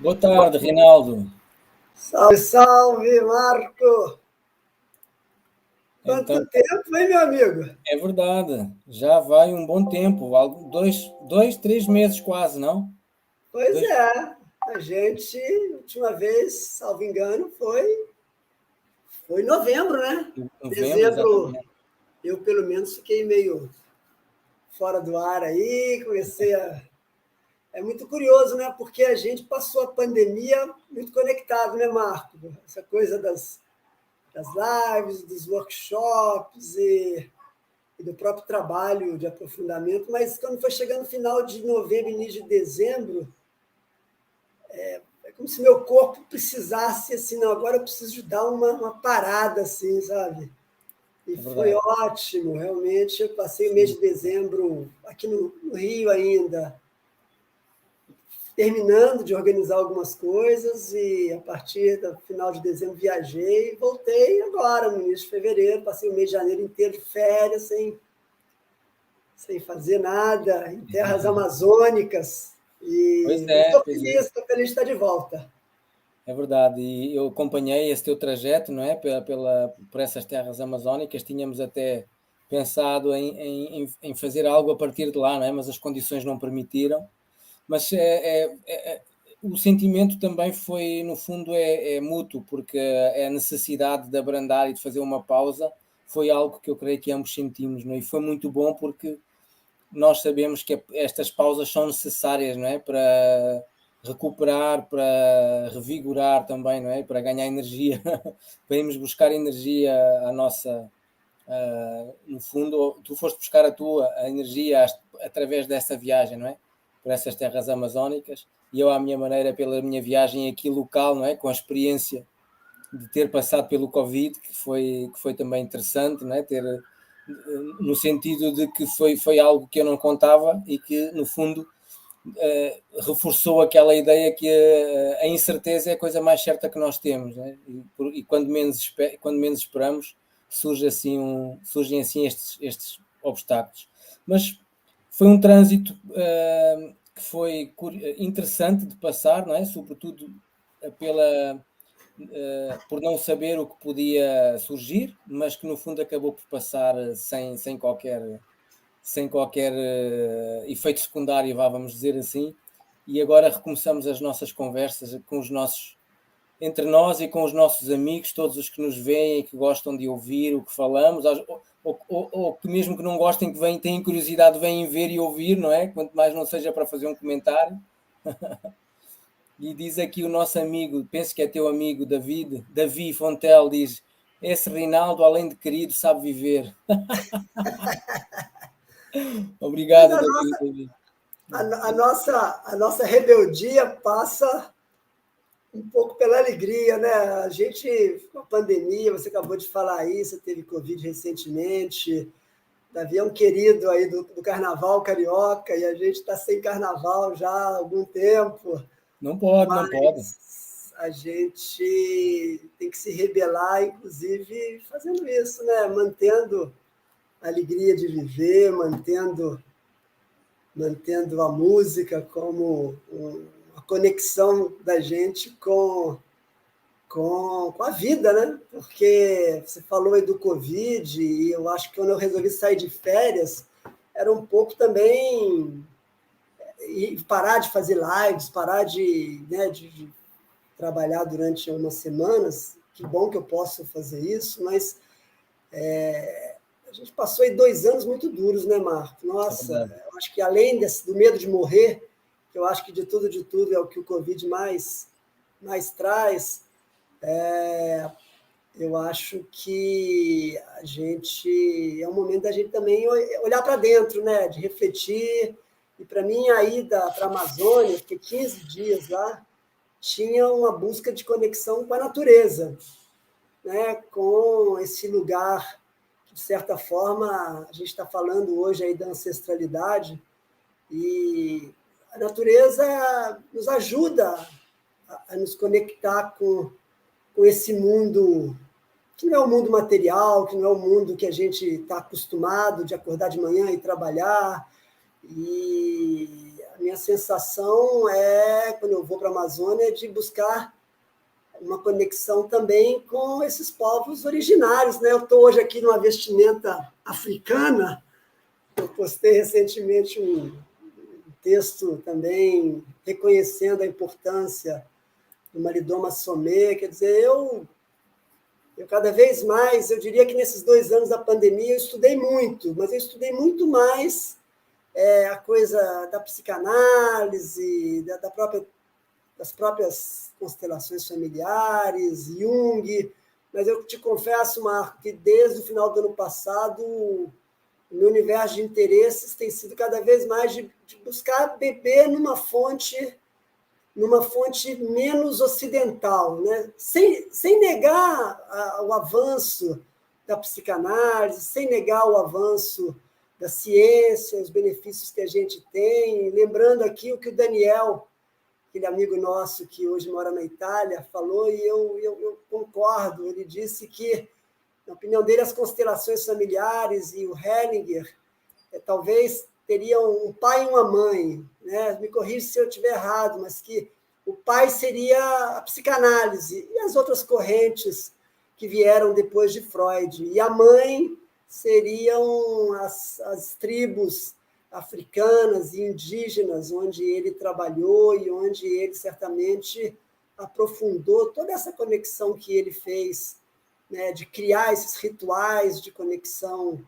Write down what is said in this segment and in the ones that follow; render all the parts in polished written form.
Boa tarde, Reinaldo. Salve, salve, Marco! Então, Quanto tempo, hein, meu amigo? é verdade, já vai um bom tempo, dois, 3 meses quase, não? Pois Dois, é, a gente, última vez, salvo engano, foi em novembro, né? novembro, Dezembro, exatamente. eu pelo menos fiquei meio fora do ar aí, comecei a. É muito curioso, né? Porque a gente passou a pandemia muito conectado, né, Marco? Essa coisa das lives, dos workshops e do próprio trabalho de aprofundamento, mas quando foi chegando no final de novembro, início de dezembro, é como se meu corpo precisasse, assim, não, agora eu preciso dar uma parada, assim, sabe? E É foi verdade. ótimo, realmente. Eu passei o mês Sim. de dezembro aqui no Rio ainda, terminando de organizar algumas coisas, e a partir do final de dezembro viajei e voltei agora, no início de fevereiro. Passei o mês de janeiro inteiro de férias, sem fazer nada, em terras amazônicas. Pois E é, pois é. estou feliz de estar de volta. É verdade, e eu acompanhei esse teu trajeto, não é? Por essas terras amazónicas, tínhamos até pensado em fazer algo a partir de lá, não é? Mas as condições não permitiram. Mas o sentimento também foi, no fundo, é mútuo, porque a necessidade de abrandar e de fazer uma pausa foi algo que eu creio que ambos sentimos, não é? E foi muito bom porque nós sabemos que estas pausas são necessárias, não é? Para recuperar, para revigorar também, não é? Para ganhar energia, para irmos buscar energia à nossa. No fundo, tu foste buscar a energia através dessa viagem, não é? Por essas terras amazónicas, e eu, à minha maneira, pela minha viagem aqui local, não é? Com a experiência de ter passado pelo Covid, que foi também interessante, não é? No sentido de que foi algo que eu não contava e que, no fundo, reforçou aquela ideia que a incerteza é a coisa mais certa que nós temos, né? E quando menos esperamos surgem assim estes obstáculos. Mas foi um trânsito que foi interessante de passar, não é? Sobretudo pela por não saber o que podia surgir, mas que no fundo acabou por passar sem qualquer efeito secundário, vamos dizer assim, e agora recomeçamos as nossas conversas entre nós e com os nossos amigos, todos os que nos veem e que gostam de ouvir o que falamos, ou que mesmo que não gostem, que têm curiosidade, vêm ver e ouvir, não é? Quanto mais não seja para fazer um comentário. E diz aqui o nosso amigo, penso que é teu amigo Davi Fontel, diz: esse Reinaldo, além de querido, sabe viver. Mas Obrigado, Davi. a nossa rebeldia passa um pouco pela alegria, né? A gente, com a pandemia, você acabou de falar aí, você teve Covid recentemente. Davi é um querido aí do carnaval carioca, e a gente está sem carnaval já há algum tempo. Não pode, não pode. Mas a gente tem que se rebelar, inclusive fazendo isso, né? Mantendo a alegria de viver, mantendo a música como uma conexão da gente com a vida, né? Porque você falou aí do Covid, e eu acho que quando eu resolvi sair de férias, era um pouco também e parar de fazer lives, parar de trabalhar durante umas semanas. Que bom que eu posso fazer isso, mas a gente passou aí 2 anos muito duros, né, Marco? É Nossa, verdade. eu acho que além do medo de morrer, que eu acho que de tudo é o que o Covid mais traz, eu acho que a gente é um momento da gente também olhar para dentro, né, de refletir. E para mim a ida para a Amazônia, fiquei 15 dias lá, tinha uma busca de conexão com a natureza, né, com esse lugar que, de certa forma, a gente está falando hoje aí da ancestralidade, e a natureza nos ajuda a nos conectar com esse mundo que não é o mundo material, que não é o mundo que a gente está acostumado de acordar de manhã e trabalhar. E a minha sensação quando eu vou para a Amazônia, de buscar uma conexão também com esses povos originários, né? Eu estou hoje aqui numa vestimenta africana. Eu postei recentemente um texto também reconhecendo a importância do Malidoma Somé. Quer dizer, eu cada vez mais, eu diria que nesses 2 anos da pandemia eu estudei muito, mas eu estudei muito mais a coisa da psicanálise, das próprias constelações familiares, Jung, mas eu te confesso, Marco, que desde o final do ano passado o meu universo de interesses tem sido cada vez mais de buscar beber numa fonte menos ocidental, né? Sem negar o avanço da psicanálise, sem negar o avanço da ciência, os benefícios que a gente tem. Lembrando aqui o que o Daniel, aquele amigo nosso que hoje mora na Itália, falou, e eu concordo. Ele disse que, na opinião dele, as constelações familiares e o Hellinger talvez teriam um pai e uma mãe, né? Me corrija se eu estiver errado, mas que o pai seria a psicanálise e as outras correntes que vieram depois de Freud, e a mãe seriam as tribos africanas e indígenas, onde ele trabalhou e onde ele certamente aprofundou toda essa conexão que ele fez, né, de criar esses rituais de conexão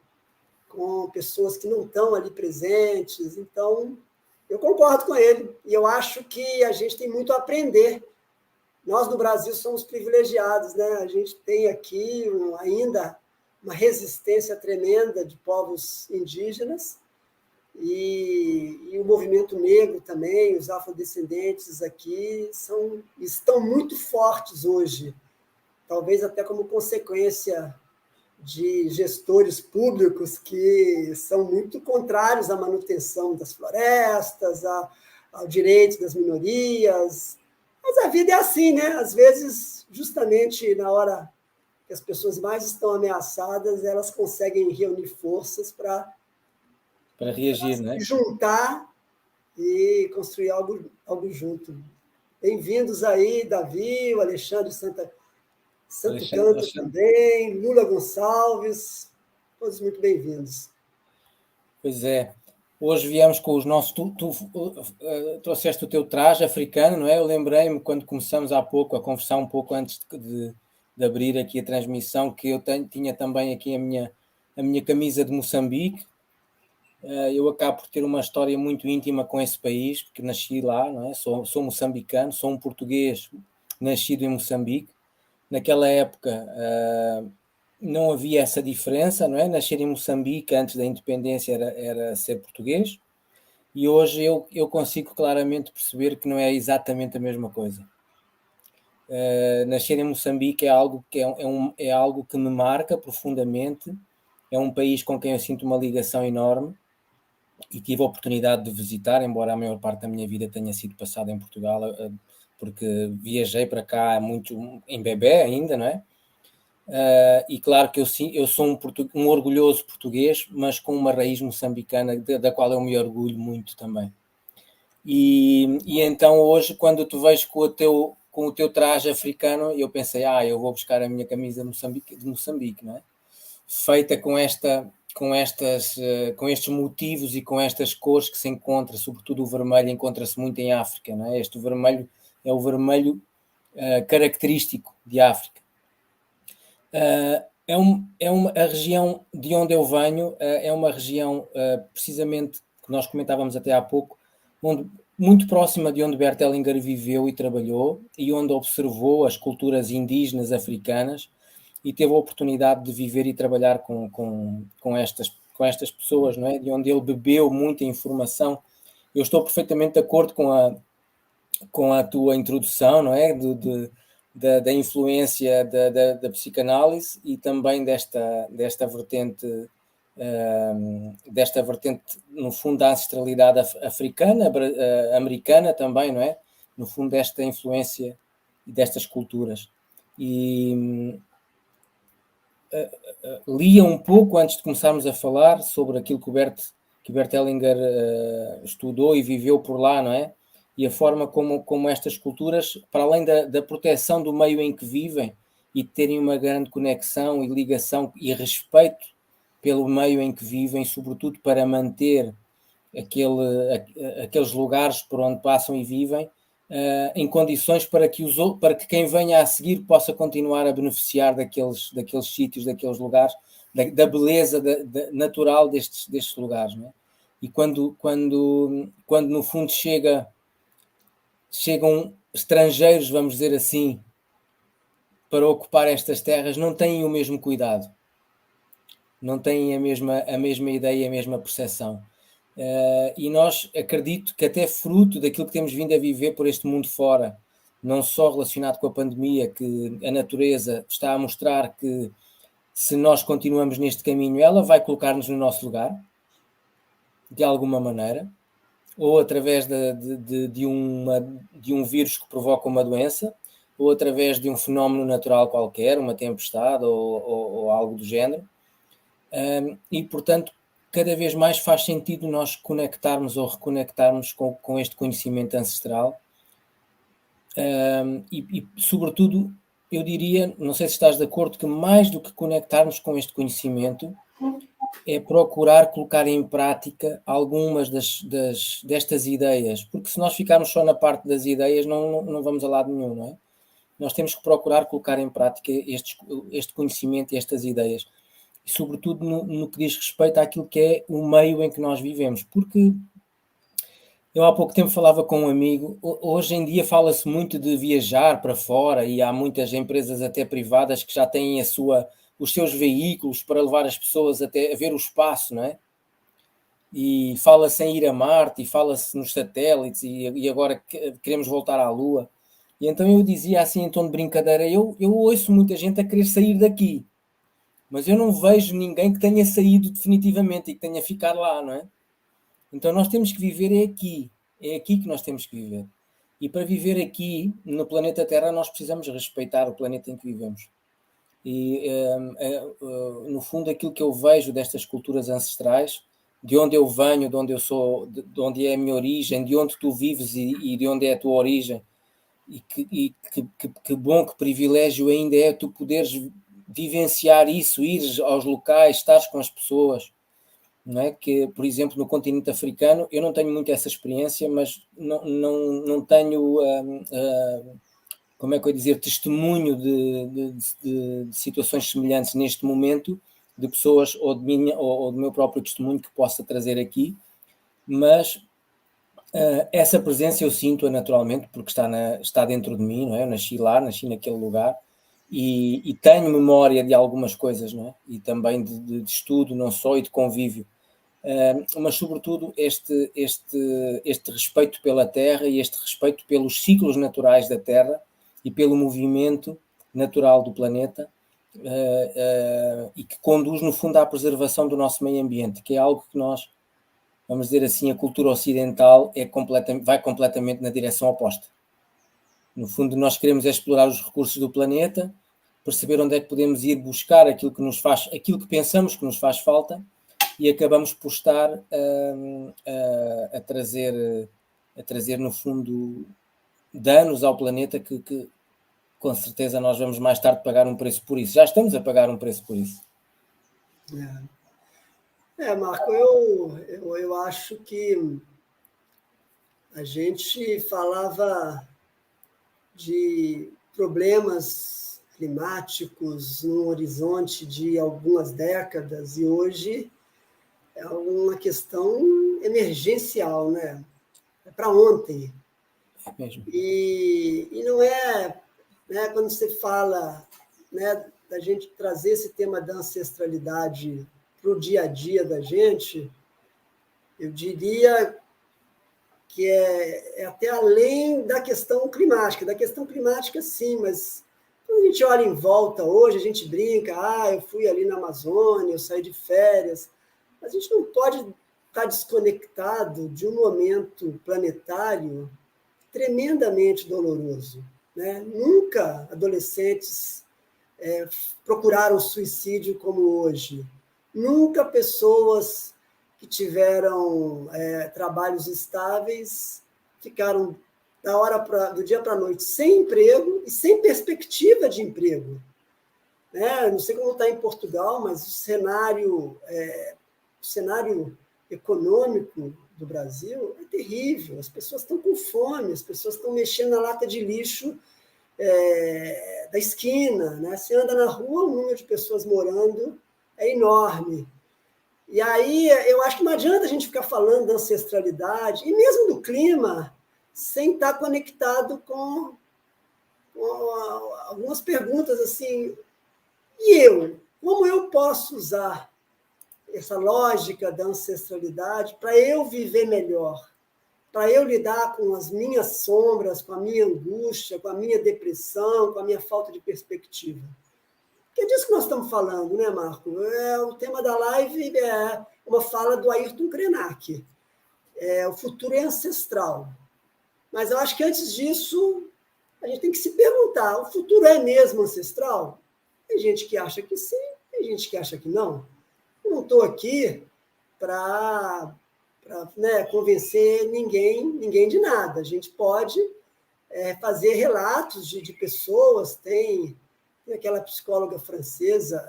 com pessoas que não estão ali presentes. Então, eu concordo com ele, e eu acho que a gente tem muito a aprender. Nós, no Brasil, somos privilegiados, né? A gente tem aqui ainda uma resistência tremenda de povos indígenas, e o movimento negro também, os afrodescendentes aqui estão muito fortes hoje, talvez até como consequência de gestores públicos que são muito contrários à manutenção das florestas, ao direito das minorias. Mas a vida é assim, né? Às vezes, justamente na hora que as pessoas mais estão ameaçadas, elas conseguem reunir forças para reagir, não é? Se juntar e construir algo junto. Bem-vindos aí, Davi, o Alexandre Santo Canto também, Lula Gonçalves, todos muito bem-vindos. Pois é. Hoje viemos com os nossos... Tu trouxeste o teu traje africano, não é? Eu lembrei-me, quando começamos há pouco a conversar um pouco antes de abrir aqui a transmissão, que eu tinha também aqui a minha camisa de Moçambique. Eu acabo por ter uma história muito íntima com esse país, porque nasci lá, não é? Sou moçambicano, sou um português nascido em Moçambique. Naquela época não havia essa diferença, não é? Nascer em Moçambique antes da independência era ser português, e hoje eu consigo claramente perceber que não é exatamente a mesma coisa. Nascer em Moçambique é algo que me marca profundamente, é um país com quem eu sinto uma ligação enorme, e tive a oportunidade de visitar, embora a maior parte da minha vida tenha sido passada em Portugal, porque viajei para cá muito em bebé ainda, não é? E claro que eu sou um orgulhoso português, mas com uma raiz moçambicana da qual eu me orgulho muito também. E então hoje, quando tu vejo com o teu traje africano, eu pensei, eu vou buscar a minha camisa de Moçambique, não é? Feita com estes motivos e com estas cores que se encontra, sobretudo o vermelho encontra-se muito em África, não é? Este vermelho é o vermelho característico de África. A região de onde eu venho é uma região, precisamente, que nós comentávamos até há pouco, muito próxima de onde Bert Hellinger viveu e trabalhou, e onde observou as culturas indígenas africanas, e teve a oportunidade de viver e trabalhar com estas pessoas, não é? De onde ele bebeu muita informação. Eu estou perfeitamente de acordo com a tua introdução, não é? Da influência da psicanálise, e também desta vertente, no fundo, da ancestralidade africana, americana também, não é? No fundo, desta influência destas culturas. E lia um pouco antes de começarmos a falar sobre aquilo que que o Bert Hellinger estudou e viveu por lá, não é? E a forma como estas culturas, para além da proteção do meio em que vivem e de terem uma grande conexão e ligação e respeito pelo meio em que vivem, sobretudo para manter aqueles lugares por onde passam e vivem, em condições para que quem venha a seguir possa continuar a beneficiar daqueles sítios, daqueles lugares, da beleza natural destes lugares, não é? E quando no fundo chegam estrangeiros, vamos dizer assim, para ocupar estas terras, não têm o mesmo cuidado, não têm a mesma ideia, a mesma percepção. E nós, acredito que até fruto daquilo que temos vindo a viver por este mundo fora, não só relacionado com a pandemia, que a natureza está a mostrar que se nós continuamos neste caminho, ela vai colocar-nos no nosso lugar, de alguma maneira, ou através de um vírus que provoca uma doença, ou através de um fenómeno natural qualquer, uma tempestade ou algo do género. E, portanto, cada vez mais faz sentido nós conectarmos ou reconectarmos com este conhecimento ancestral. E, sobretudo, eu diria, não sei se estás de acordo, que mais do que conectarmos com este conhecimento, é procurar colocar em prática algumas destas ideias, porque se nós ficarmos só na parte das ideias, não vamos a lado nenhum, não é? Nós temos que procurar colocar em prática este conhecimento e estas ideias, e sobretudo no que diz respeito àquilo que é o meio em que nós vivemos, porque eu há pouco tempo falava com um amigo, hoje em dia fala-se muito de viajar para fora e há muitas empresas até privadas que já têm os seus veículos para levar as pessoas até a ver o espaço, não é? E fala-se em ir a Marte e fala-se nos satélites e agora queremos voltar à Lua. E então eu dizia assim em tom de brincadeira, eu ouço muita gente a querer sair daqui, mas eu não vejo ninguém que tenha saído definitivamente e que tenha ficado lá, não é? Então nós temos que viver é aqui que nós temos que viver. E para viver aqui, no planeta Terra, nós precisamos respeitar o planeta em que vivemos. E, no fundo, aquilo que eu vejo destas culturas ancestrais, de onde eu venho, de onde eu sou, de onde é a minha origem, de onde tu vives e de onde é a tua origem, e que bom, que privilégio ainda é tu poderes vivenciar isso, ires aos locais, estares com as pessoas, não é? Que, por exemplo, no continente africano, eu não tenho muito essa experiência, mas não tenho, como é que eu ia dizer, testemunho de situações semelhantes neste momento, de pessoas ou do meu próprio testemunho que possa trazer aqui, mas essa presença eu sinto-a naturalmente, porque está dentro de mim, não é? Eu nasci lá, nasci naquele lugar, e tenho memória de algumas coisas, não é? E também de estudo, não só, e de convívio. Mas sobretudo este respeito pela terra e este respeito pelos ciclos naturais da terra e pelo movimento natural do planeta, e que conduz no fundo à preservação do nosso meio ambiente, que é algo que nós, vamos dizer assim, a cultura ocidental vai completamente na direção oposta. No fundo, nós queremos explorar os recursos do planeta, perceber onde é que podemos ir buscar aquilo que pensamos que nos faz falta, e acabamos por estar a trazer, no fundo, danos ao planeta que com certeza nós vamos mais tarde pagar um preço por isso. Já estamos a pagar um preço por isso. Marco, eu acho que a gente falava de problemas climáticos num horizonte de algumas décadas e hoje é uma questão emergencial, né? É para ontem. É mesmo. E não é, né, quando você fala, né, da gente trazer esse tema da ancestralidade para o dia a dia da gente, eu diria que é até além da questão climática sim, mas quando a gente olha em volta hoje, a gente brinca, eu fui ali na Amazônia, eu saí de férias, mas a gente não pode estar desconectado de um momento planetário tremendamente doloroso, né? Nunca adolescentes procuraram suicídio como hoje. Nunca pessoas que tiveram trabalhos estáveis, ficaram do dia para a noite sem emprego e sem perspectiva de emprego. Não sei como está em Portugal, mas o cenário econômico do Brasil é terrível. As pessoas estão com fome, as pessoas estão mexendo na lata de lixo da esquina. Né? Você anda na rua, o número de pessoas morando é enorme. E aí eu acho que não adianta a gente ficar falando da ancestralidade, e mesmo do clima, sem estar conectado com algumas perguntas assim. E eu? Como eu posso usar essa lógica da ancestralidade para eu viver melhor? Para eu lidar com as minhas sombras, com a minha angústia, com a minha depressão, com a minha falta de perspectiva? Porque é disso que nós estamos falando, né, Marco? O tema da live é uma fala do Ayrton Krenak. O futuro é ancestral. Mas eu acho que antes disso, a gente tem que se perguntar, o futuro é mesmo ancestral? Tem gente que acha que sim, tem gente que acha que não. Eu não estou aqui para convencer ninguém de nada. A gente pode fazer relatos de pessoas. Tem aquela psicóloga francesa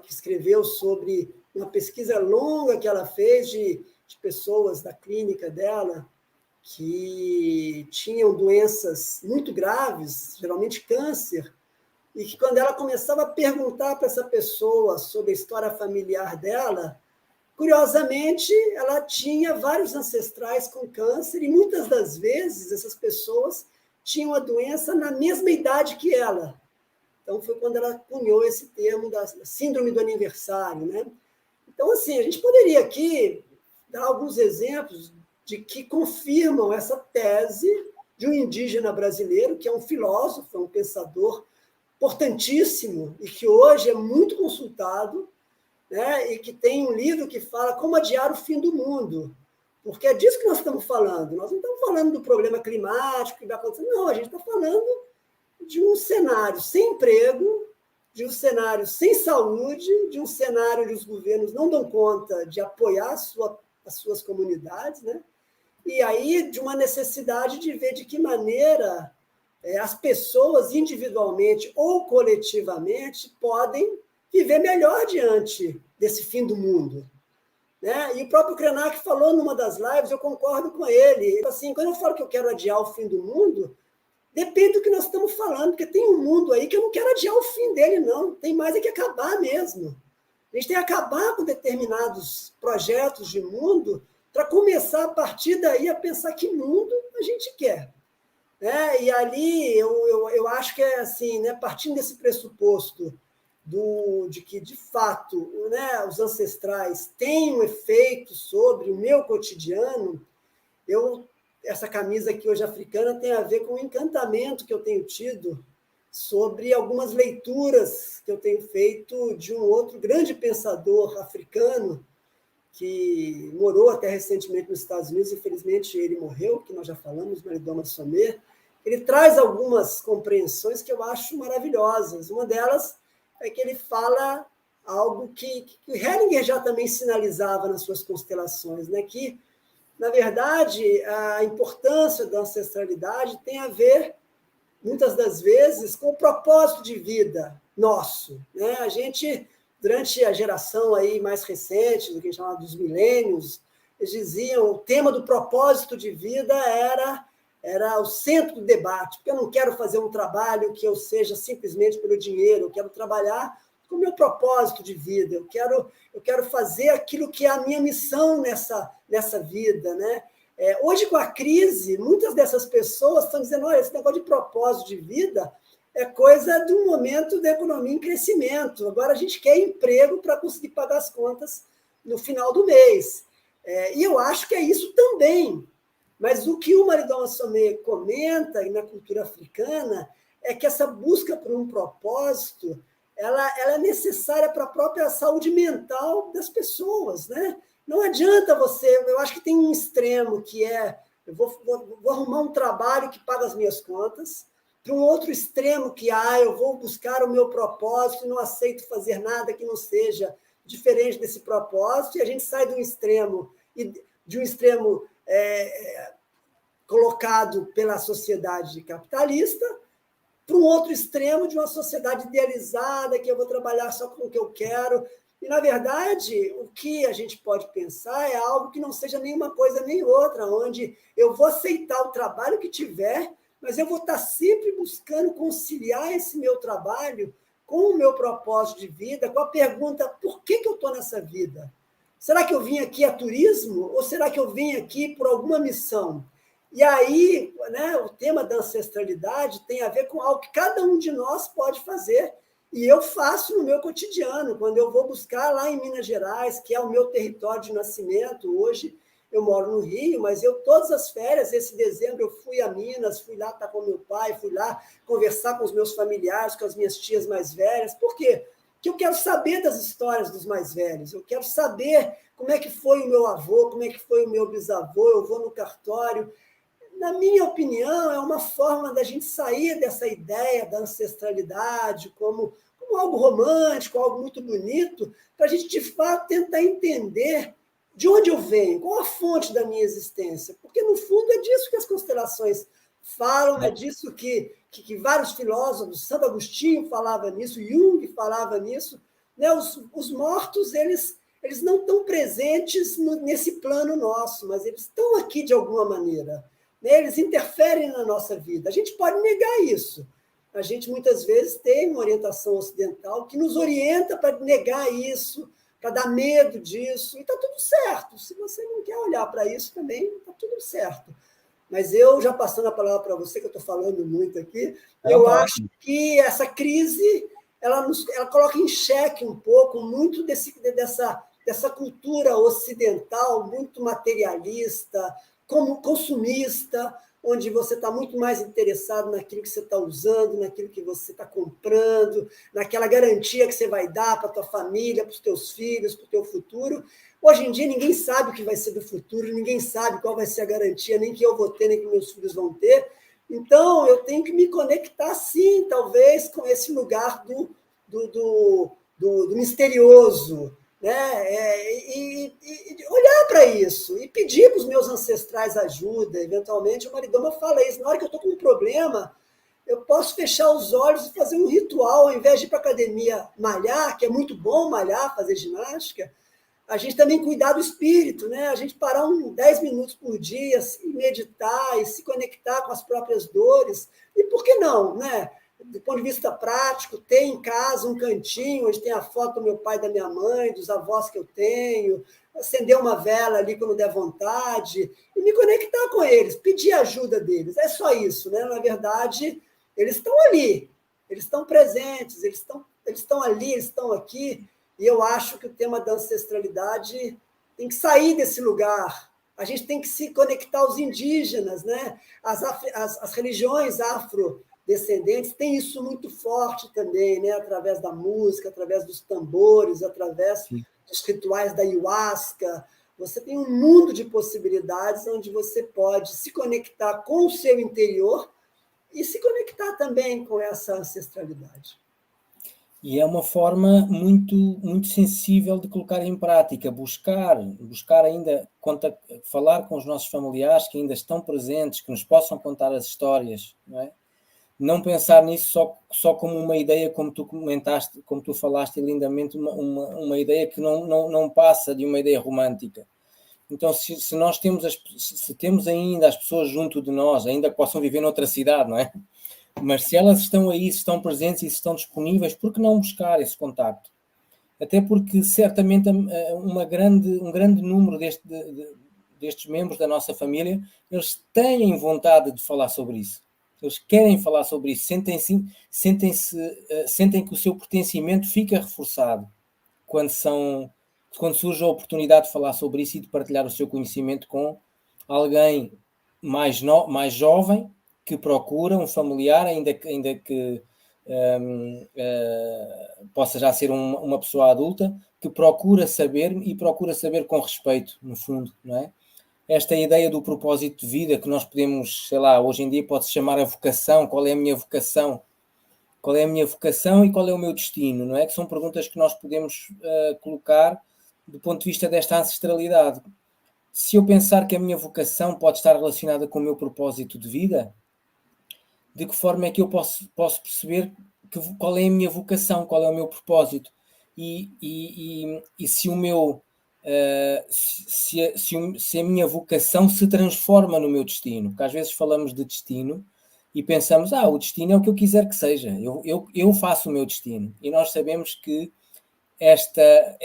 que escreveu sobre uma pesquisa longa que ela fez de pessoas da clínica dela que tinham doenças muito graves, geralmente câncer, e que quando ela começava a perguntar para essa pessoa sobre a história familiar dela, curiosamente, ela tinha vários ancestrais com câncer, e muitas das vezes essas pessoas tinham a doença na mesma idade que ela. Então, foi quando ela cunhou esse termo da síndrome do aniversário. Né? Então, assim, a gente poderia aqui dar alguns exemplos de que confirmam essa tese de um indígena brasileiro, que é um filósofo, é um pensador importantíssimo e que hoje é muito consultado, né? E que tem um livro que fala como adiar o fim do mundo, porque é disso que nós estamos falando. Nós não estamos falando do problema climático que vai acontecer, não, a gente está falando de um cenário sem emprego, de um cenário sem saúde, de um cenário onde os governos não dão conta de apoiar as suas comunidades, né? E aí de uma necessidade de ver de que maneira as pessoas individualmente ou coletivamente podem viver melhor diante desse fim do mundo. Né? E o próprio Krenak falou numa das lives, eu concordo com ele, assim, quando eu falo que eu quero adiar o fim do mundo, depende do que nós estamos falando, porque tem um mundo aí que eu não quero adiar o fim dele, não. Tem mais é que acabar mesmo. A gente tem que acabar com determinados projetos de mundo para começar, a partir daí, a pensar que mundo a gente quer. E ali eu acho que é assim, né, partindo desse pressuposto de que, de fato, né, os ancestrais têm um efeito sobre o meu cotidiano, essa camisa aqui hoje africana tem a ver com o encantamento que eu tenho tido sobre algumas leituras que eu tenho feito de um outro grande pensador africano que morou até recentemente nos Estados Unidos, infelizmente ele morreu, que nós já falamos, Malidoma Somé. Ele traz algumas compreensões que eu acho maravilhosas. Uma delas é que ele fala algo que Hellinger já também sinalizava nas suas constelações, né? Que, na verdade, a importância da ancestralidade tem a ver, muitas das vezes, com o propósito de vida nosso. Né? A gente, durante a geração aí mais recente, do que a gente chama dos milênios, eles diziam o tema do propósito de vida era o centro do debate, porque eu não quero fazer um trabalho que eu seja simplesmente pelo dinheiro, eu quero trabalhar com o meu propósito de vida, eu quero fazer aquilo que é a minha missão nessa vida. Né? Hoje, com a crise, muitas dessas pessoas estão dizendo, olha, esse negócio de propósito de vida é coisa de um momento da economia em crescimento, agora a gente quer emprego para conseguir pagar as contas no final do mês. E eu acho que é isso também. Mas o que o Malidoma Somé comenta na cultura africana é que essa busca por um propósito ela é necessária para a própria saúde mental das pessoas. Né? Não adianta eu acho que tem um extremo que eu vou arrumar um trabalho que paga as minhas contas, para um outro extremo que eu vou buscar o meu propósito e não aceito fazer nada que não seja diferente desse propósito, e a gente sai de um extremo colocado pela sociedade capitalista para um outro extremo de uma sociedade idealizada, que eu vou trabalhar só com o que eu quero. E, na verdade, o que a gente pode pensar é algo que não seja nenhuma coisa nem outra, onde eu vou aceitar o trabalho que tiver, mas eu vou estar sempre buscando conciliar esse meu trabalho com o meu propósito de vida, com a pergunta: por que eu estou nessa vida? Será que eu vim aqui a turismo? Ou será que eu vim aqui por alguma missão? E aí, né, o tema da ancestralidade tem a ver com algo que cada um de nós pode fazer. E eu faço no meu cotidiano, quando eu vou buscar lá em Minas Gerais, que é o meu território de nascimento. Hoje eu moro no Rio, mas todas as férias, esse dezembro, eu fui a Minas, fui lá estar com meu pai, fui lá conversar com os meus familiares, com as minhas tias mais velhas. Por quê? Porque eu quero saber das histórias dos mais velhos, eu quero saber como é que foi o meu avô, como é que foi o meu bisavô, eu vou no cartório. Na minha opinião, é uma forma da gente sair dessa ideia da ancestralidade como algo romântico, algo muito bonito, para a gente, de fato, tentar entender de onde eu venho, qual a fonte da minha existência. Porque, no fundo, é disso que as constelações falam, é disso que vários filósofos, Santo Agostinho falava nisso, Jung falava nisso. Né? Os mortos, eles não estão presentes nesse plano nosso, mas eles estão aqui de alguma maneira. Eles interferem na nossa vida. A gente pode negar isso. A gente, muitas vezes, tem uma orientação ocidental que nos orienta para negar isso, para dar medo disso, e está tudo certo. Se você não quer olhar para isso também, está tudo certo. Mas eu, já passando a palavra para você, que eu estou falando muito aqui, eu acho que essa crise ela coloca em xeque um pouco muito dessa cultura ocidental, muito materialista, como consumista, onde você está muito mais interessado naquilo que você está usando, naquilo que você está comprando, naquela garantia que você vai dar para a tua família, para os teus filhos, para o teu futuro. Hoje em dia, ninguém sabe o que vai ser do futuro, ninguém sabe qual vai ser a garantia, nem que eu vou ter, nem que meus filhos vão ter. Então, eu tenho que me conectar, sim, talvez, com esse lugar do misterioso, né? E olhar para isso e pedir para os meus ancestrais ajuda. Eventualmente, o Maridoma fala isso. Na hora que eu estou com um problema, eu posso fechar os olhos e fazer um ritual, ao invés de ir para a academia malhar, que é muito bom malhar, fazer ginástica, a gente também cuidar do espírito, né? A gente parar 10 minutos por dia, e meditar e se conectar com as próprias dores. E por que não, né? Do ponto de vista prático, ter em casa um cantinho onde tem a foto do meu pai e da minha mãe, dos avós que eu tenho, acender uma vela ali quando der vontade, e me conectar com eles, pedir ajuda deles. É só isso, né? Na verdade, eles estão ali, eles estão presentes, eles estão ali, eles estão aqui, e eu acho que o tema da ancestralidade tem que sair desse lugar. A gente tem que se conectar aos indígenas, né? As religiões afrodescendentes têm isso muito forte também, né? Através da música, através dos tambores, através dos rituais da ayahuasca. Você tem um mundo de possibilidades onde você pode se conectar com o seu interior e se conectar também com essa ancestralidade. E é uma forma muito, muito sensível de colocar em prática, buscar ainda, falar com os nossos familiares que ainda estão presentes, que nos possam contar as histórias, não é? Não pensar nisso só como uma ideia, como tu comentaste, como tu falaste lindamente, uma ideia que não passa de uma ideia romântica. Então, se nós temos ainda as pessoas junto de nós, ainda que possam viver noutra cidade, não é? Mas se elas estão aí, se estão presentes e se estão disponíveis, por que não buscar esse contacto? Até porque, certamente, um grande número destes membros da nossa família, eles têm vontade de falar sobre isso. Eles querem falar sobre isso, sentem que o seu pertencimento fica reforçado quando surge a oportunidade de falar sobre isso e de partilhar o seu conhecimento com alguém mais jovem, que procura um familiar, ainda que possa já ser uma pessoa adulta, que procura saber com respeito, no fundo, não é? Esta ideia do propósito de vida que nós podemos, sei lá, hoje em dia pode-se chamar a vocação. Qual é a minha vocação? Qual é a minha vocação e qual é o meu destino, não é? Que são perguntas que nós podemos colocar do ponto de vista desta ancestralidade. Se eu pensar que a minha vocação pode estar relacionada com o meu propósito de vida, de que forma é que eu posso perceber qual é a minha vocação, qual é o meu propósito? E se o meu... se a minha vocação se transforma no meu destino, porque às vezes falamos de destino e pensamos, o destino é o que eu quiser que seja, eu faço o meu destino, e nós sabemos que esta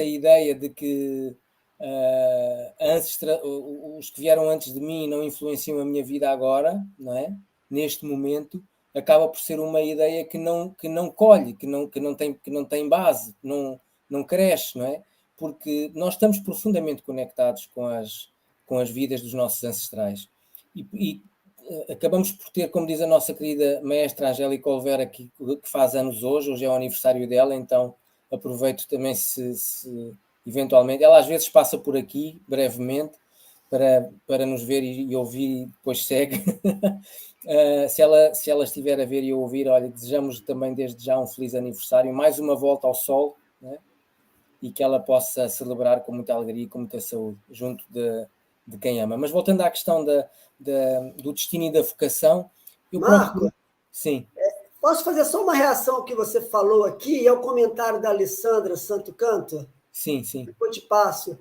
ideia de que os que vieram antes de mim não influenciam a minha vida agora, não é? Neste momento, acaba por ser uma ideia que não colhe, que não tem base, não cresce, não é? Porque nós estamos profundamente conectados com as vidas dos nossos ancestrais. E acabamos por ter, como diz a nossa querida maestra Angélica Oliveira, que faz anos hoje é o aniversário dela, então aproveito também se eventualmente, ela às vezes passa por aqui brevemente para nos ver e ouvir e depois segue. Se ela estiver a ver e a ouvir, olha, desejamos também desde já um feliz aniversário, mais uma volta ao sol, né? E que ela possa celebrar com muita alegria e com muita saúde, junto de quem ama. Mas voltando à questão do destino e da vocação, eu Marco, sim. Posso fazer só uma reação ao que você falou aqui e ao comentário da Alessandra Santo Canto? Sim, sim. Depois te passo.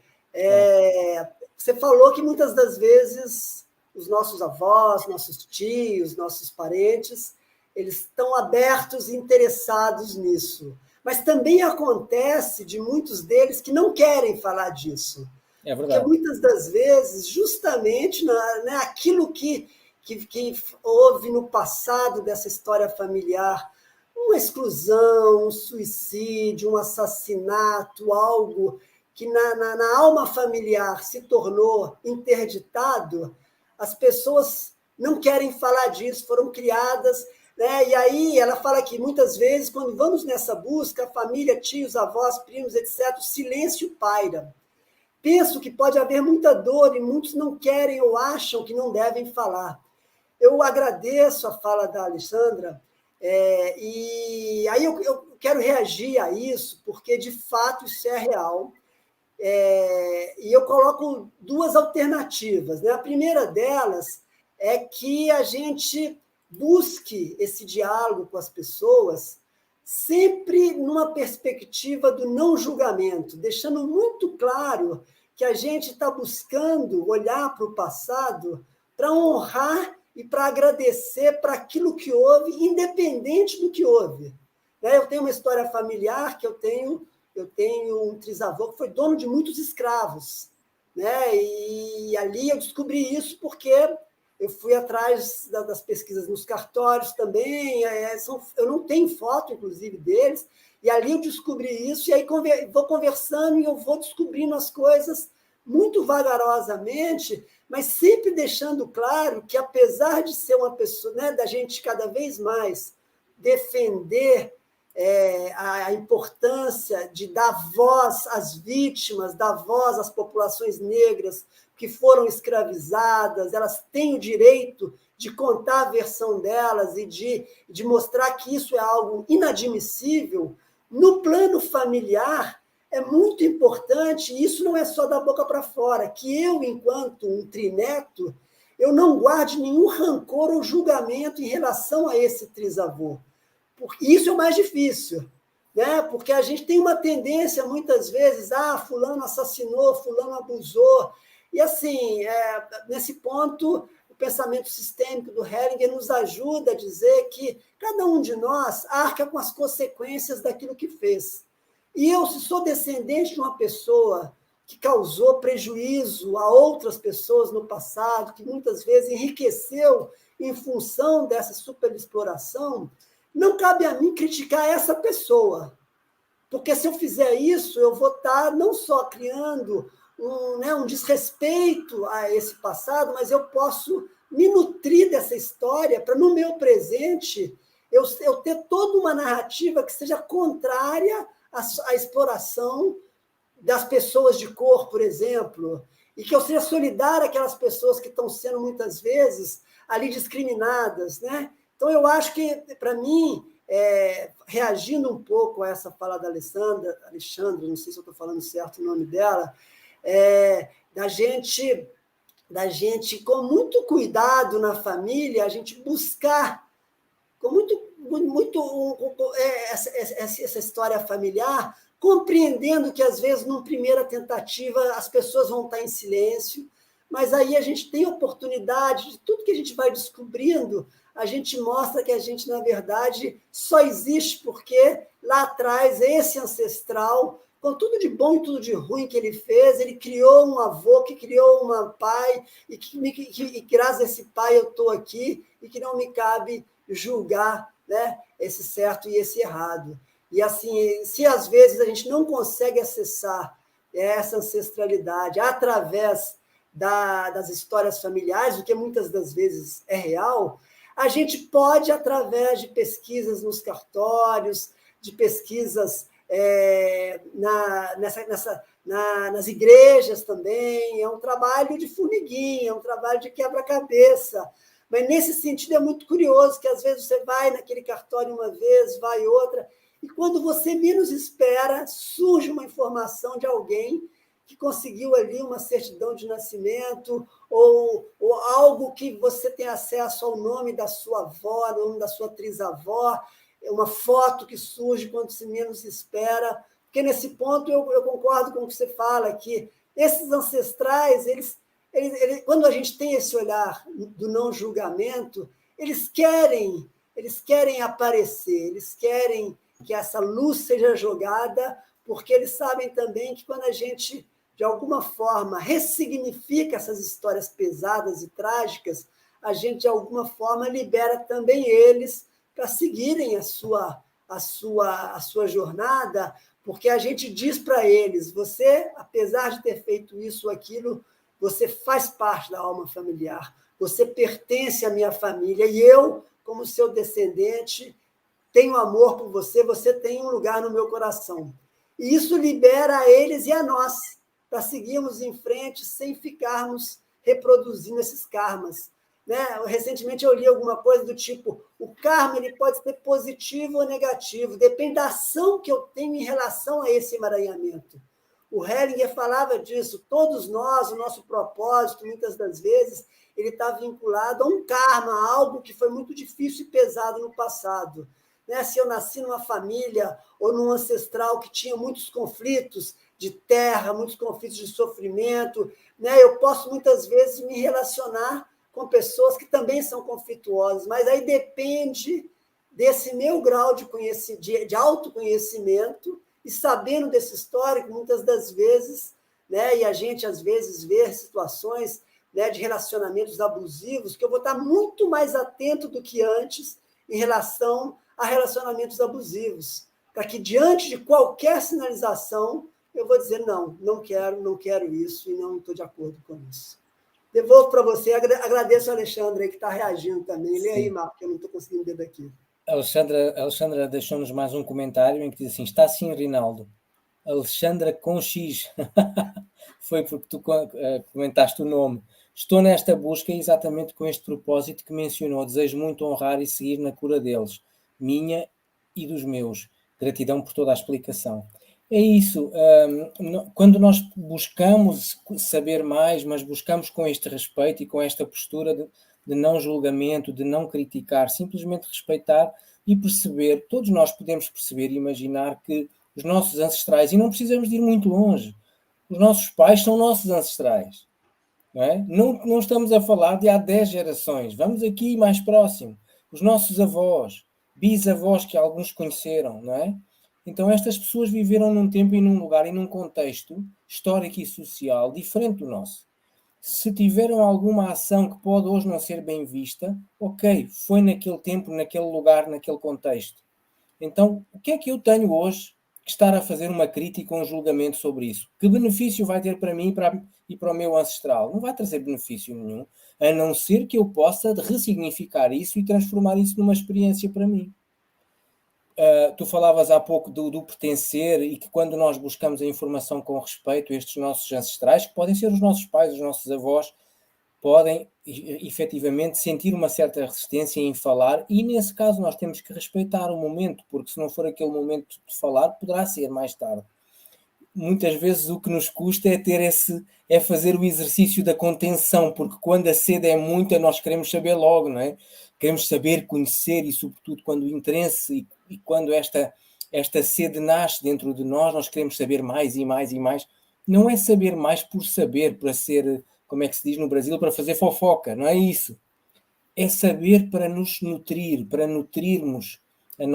Você falou que muitas das vezes os nossos avós, nossos tios, nossos parentes, eles estão abertos e interessados nisso. Mas também acontece de muitos deles que não querem falar disso. É Porque verdade. muitas das vezes, justamente aquilo que houve no passado dessa história familiar, uma exclusão, um suicídio, um assassinato, algo que na alma familiar se tornou interditado, as pessoas não querem falar disso, foram criadas, né? E aí ela fala que muitas vezes, quando vamos nessa busca, a família, tios, avós, primos, etc., o silêncio paira. Penso que pode haver muita dor e muitos não querem ou acham que não devem falar. Eu agradeço a fala da Alexandra, e aí eu quero reagir a isso, porque de fato isso é real. E eu coloco duas alternativas, né? A primeira delas é que a gente busque esse diálogo com as pessoas sempre numa perspectiva do não julgamento, deixando muito claro que a gente está buscando olhar para o passado para honrar e para agradecer para aquilo que houve, independente do que houve. Eu tenho uma história familiar que eu tenho um trisavô que foi dono de muitos escravos, né? E ali eu descobri isso porque eu fui atrás das pesquisas nos cartórios também, eu não tenho foto, inclusive, deles, e ali eu descobri isso, e aí vou conversando e eu vou descobrindo as coisas muito vagarosamente, mas sempre deixando claro que, apesar de ser uma pessoa, né, da gente cada vez mais defender a importância de dar voz às vítimas, dar voz às populações negras que foram escravizadas, elas têm o direito de contar a versão delas e de mostrar que isso é algo inadmissível. No plano familiar, é muito importante, e isso não é só da boca para fora, que eu, enquanto um trineto, eu não guarde nenhum rancor ou julgamento em relação a esse trisavô. Porque isso é o mais difícil, né? Porque a gente tem uma tendência, muitas vezes, fulano assassinou, fulano abusou. E, assim, nesse ponto, o pensamento sistêmico do Hellinger nos ajuda a dizer que cada um de nós arca com as consequências daquilo que fez. E eu, se sou descendente de uma pessoa que causou prejuízo a outras pessoas no passado, que muitas vezes enriqueceu em função dessa superexploração, não cabe a mim criticar essa pessoa, porque se eu fizer isso, eu vou estar não só criando um desrespeito a esse passado, mas eu posso me nutrir dessa história para, no meu presente, eu ter toda uma narrativa que seja contrária à exploração das pessoas de cor, por exemplo, e que eu seja solidária àquelas pessoas que estão sendo, muitas vezes, ali discriminadas, né? Então, eu acho que, para mim, reagindo um pouco a essa fala da Alexandra, não sei se eu estou falando certo o nome dela, da gente, com muito cuidado na família, a gente buscar, com essa história familiar, compreendendo que, às vezes, numa primeira tentativa, as pessoas vão estar em silêncio, mas aí a gente tem oportunidade de tudo que a gente vai descobrindo, a gente mostra que a gente, na verdade, só existe porque lá atrás esse ancestral, com tudo de bom e tudo de ruim que ele fez, ele criou um avô, que criou um pai, e que graças a esse pai eu estou aqui, e que não me cabe julgar, né, esse certo e esse errado. E assim, se às vezes a gente não consegue acessar essa ancestralidade através das histórias familiares, o que muitas das vezes é real, a gente pode, através de pesquisas nos cartórios, de pesquisas nas igrejas também, é um trabalho de formiguinha, é um trabalho de quebra-cabeça. Mas, nesse sentido, é muito curioso que, às vezes, você vai naquele cartório uma vez, vai outra, e quando você menos espera, surge uma informação de alguém que conseguiu ali uma certidão de nascimento ou algo que você tem acesso ao nome da sua avó, ao nome da sua trisavó, uma foto que surge quando se menos espera. Porque, nesse ponto, eu concordo com o que você fala, que esses ancestrais, quando a gente tem esse olhar do não julgamento, eles querem aparecer, eles querem que essa luz seja jogada, porque eles sabem também que quando a gente, de alguma forma, ressignifica essas histórias pesadas e trágicas, a gente, de alguma forma, libera também eles para seguirem a sua jornada, porque a gente diz para eles, você, apesar de ter feito isso ou aquilo, você faz parte da alma familiar, você pertence à minha família, e eu, como seu descendente, tenho amor por você, você tem um lugar no meu coração. E isso libera a eles e a nós, para seguirmos em frente sem ficarmos reproduzindo esses karmas. Né? Recentemente eu li alguma coisa do tipo, o karma ele pode ser positivo ou negativo, depende da ação que eu tenho em relação a esse emaranhamento. O Hellinger falava disso, todos nós, o nosso propósito, muitas das vezes, ele está vinculado a um karma, a algo que foi muito difícil e pesado no passado. Né? Se eu nasci numa família ou num ancestral que tinha muitos conflitos de terra, muitos conflitos de sofrimento, né? Eu posso, muitas vezes, me relacionar com pessoas que também são conflituosas, mas aí depende desse meu grau de autoconhecimento e sabendo desse histórico, muitas das vezes, né, e a gente, às vezes, vê situações, né, de relacionamentos abusivos, que eu vou estar muito mais atento do que antes em relação a relacionamentos abusivos, para que, diante de qualquer sinalização, eu vou dizer, não quero isso e não estou de acordo com isso. Devolvo para você, agradeço a Alexandra, que está reagindo também. Lê aí, Marco, que eu não estou conseguindo ler daqui. Alexandra deixou-nos mais um comentário em que diz assim, está sim, Rinaldo. Alexandra com X. Foi porque tu comentaste o nome. Estou nesta busca exatamente com este propósito que mencionou. Desejo muito honrar e seguir na cura deles, minha e dos meus. Gratidão por toda a explicação. É isso. Quando nós buscamos saber mais, mas buscamos com este respeito e com esta postura de não julgamento, de não criticar, simplesmente respeitar e perceber, todos nós podemos perceber e imaginar que os nossos ancestrais, e não precisamos de ir muito longe, os nossos pais são nossos ancestrais. Não é? Não estamos a falar de há 10 gerações, vamos aqui mais próximo. Os nossos avós, bisavós que alguns conheceram, não é? Então estas pessoas viveram num tempo e num lugar e num contexto histórico e social diferente do nosso. Se tiveram alguma ação que pode hoje não ser bem vista, ok, foi naquele tempo, naquele lugar, naquele contexto. Então, o que é que eu tenho hoje que estar a fazer uma crítica ou um julgamento sobre isso? Que benefício vai ter para mim e para o meu ancestral? Não vai trazer benefício nenhum, a não ser que eu possa ressignificar isso e transformar isso numa experiência para mim. Tu falavas há pouco do pertencer e que quando nós buscamos a informação com respeito a estes nossos ancestrais, que podem ser os nossos pais, os nossos avós, podem efetivamente sentir uma certa resistência em falar, e nesse caso nós temos que respeitar o momento, porque se não for aquele momento de falar, poderá ser mais tarde. Muitas vezes o que nos custa é fazer o exercício da contenção, porque quando a sede é muita, nós queremos saber logo, não é? Queremos saber, conhecer, e sobretudo quando o interesse e quando esta sede nasce dentro de nós queremos saber mais e mais e mais. Não é saber mais por saber, para ser, como é que se diz no Brasil, para fazer fofoca, não é isso. É saber para nos nutrir, para nutrirmos a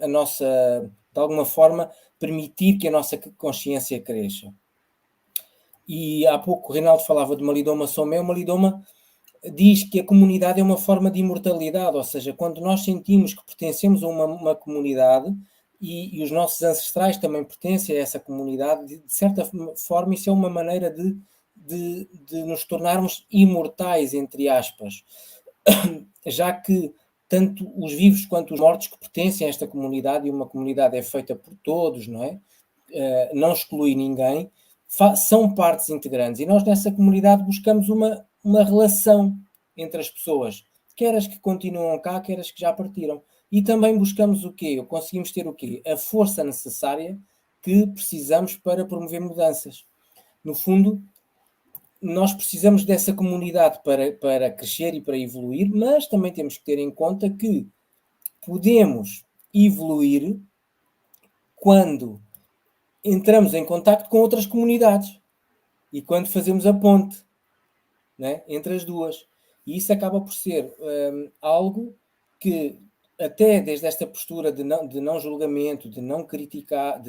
nossa, de alguma forma, permitir que a nossa consciência cresça. E há pouco o Reinaldo falava de Malidoma Somé. O Malidoma diz que a comunidade é uma forma de imortalidade, ou seja, quando nós sentimos que pertencemos a uma comunidade e os nossos ancestrais também pertencem a essa comunidade, de certa forma isso é uma maneira de nos tornarmos imortais, entre aspas, já que tanto os vivos quanto os mortos que pertencem a esta comunidade, e uma comunidade é feita por todos, não é? Não exclui ninguém, são partes integrantes, e nós nessa comunidade buscamos uma relação entre as pessoas, quer as que continuam cá, quer as que já partiram, e também buscamos o quê? Conseguimos ter o quê? A força necessária que precisamos para promover mudanças. No fundo, nós precisamos dessa comunidade para crescer e para evoluir, mas também temos que ter em conta que podemos evoluir quando entramos em contacto com outras comunidades e quando fazemos a ponte, né, entre as duas. E isso acaba por ser algo que, até desde esta postura de não julgamento, de não crítica,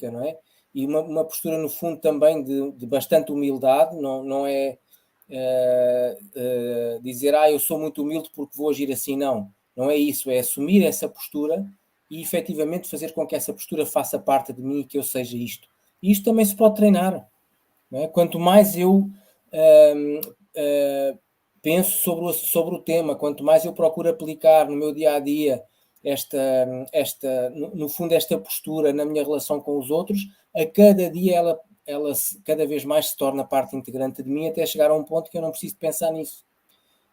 não é? E uma postura, no fundo, também de bastante humildade, não é dizer, eu sou muito humilde porque vou agir assim, não é isso, é assumir essa postura e efetivamente fazer com que essa postura faça parte de mim e que eu seja isto. E isto também se pode treinar, não é? Quanto mais eu penso sobre o tema, quanto mais eu procuro aplicar no meu dia-a-dia no fundo, esta postura na minha relação com os outros, a cada dia ela cada vez mais se torna parte integrante de mim, até chegar a um ponto que eu não preciso pensar nisso.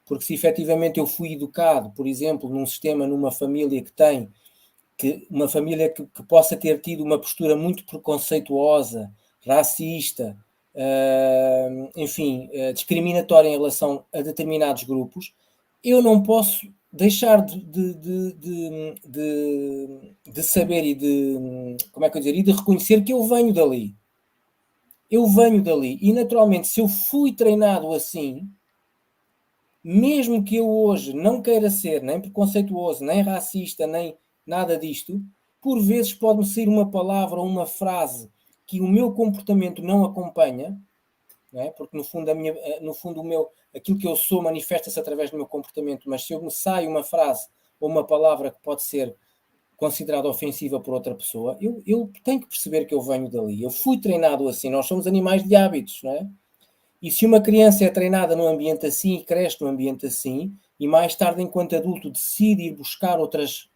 Porque se efetivamente eu fui educado, por exemplo, num sistema, numa família uma família que possa ter tido uma postura muito preconceituosa, racista, discriminatória em relação a determinados grupos, eu não posso deixar de saber e de reconhecer que eu venho dali. E naturalmente, se eu fui treinado assim, mesmo que eu hoje não queira ser nem preconceituoso, nem racista, nem nada disto, por vezes pode-me sair uma palavra ou uma frase que o meu comportamento não acompanha, não é? Porque no fundo, aquilo que eu sou manifesta-se através do meu comportamento, mas se eu me sai uma frase ou uma palavra que pode ser considerada ofensiva por outra pessoa, eu tenho que perceber que eu venho dali. Eu fui treinado assim, nós somos animais de hábitos, não é? E se uma criança é treinada num ambiente assim e cresce num ambiente assim, e mais tarde, enquanto adulto, decide ir buscar outras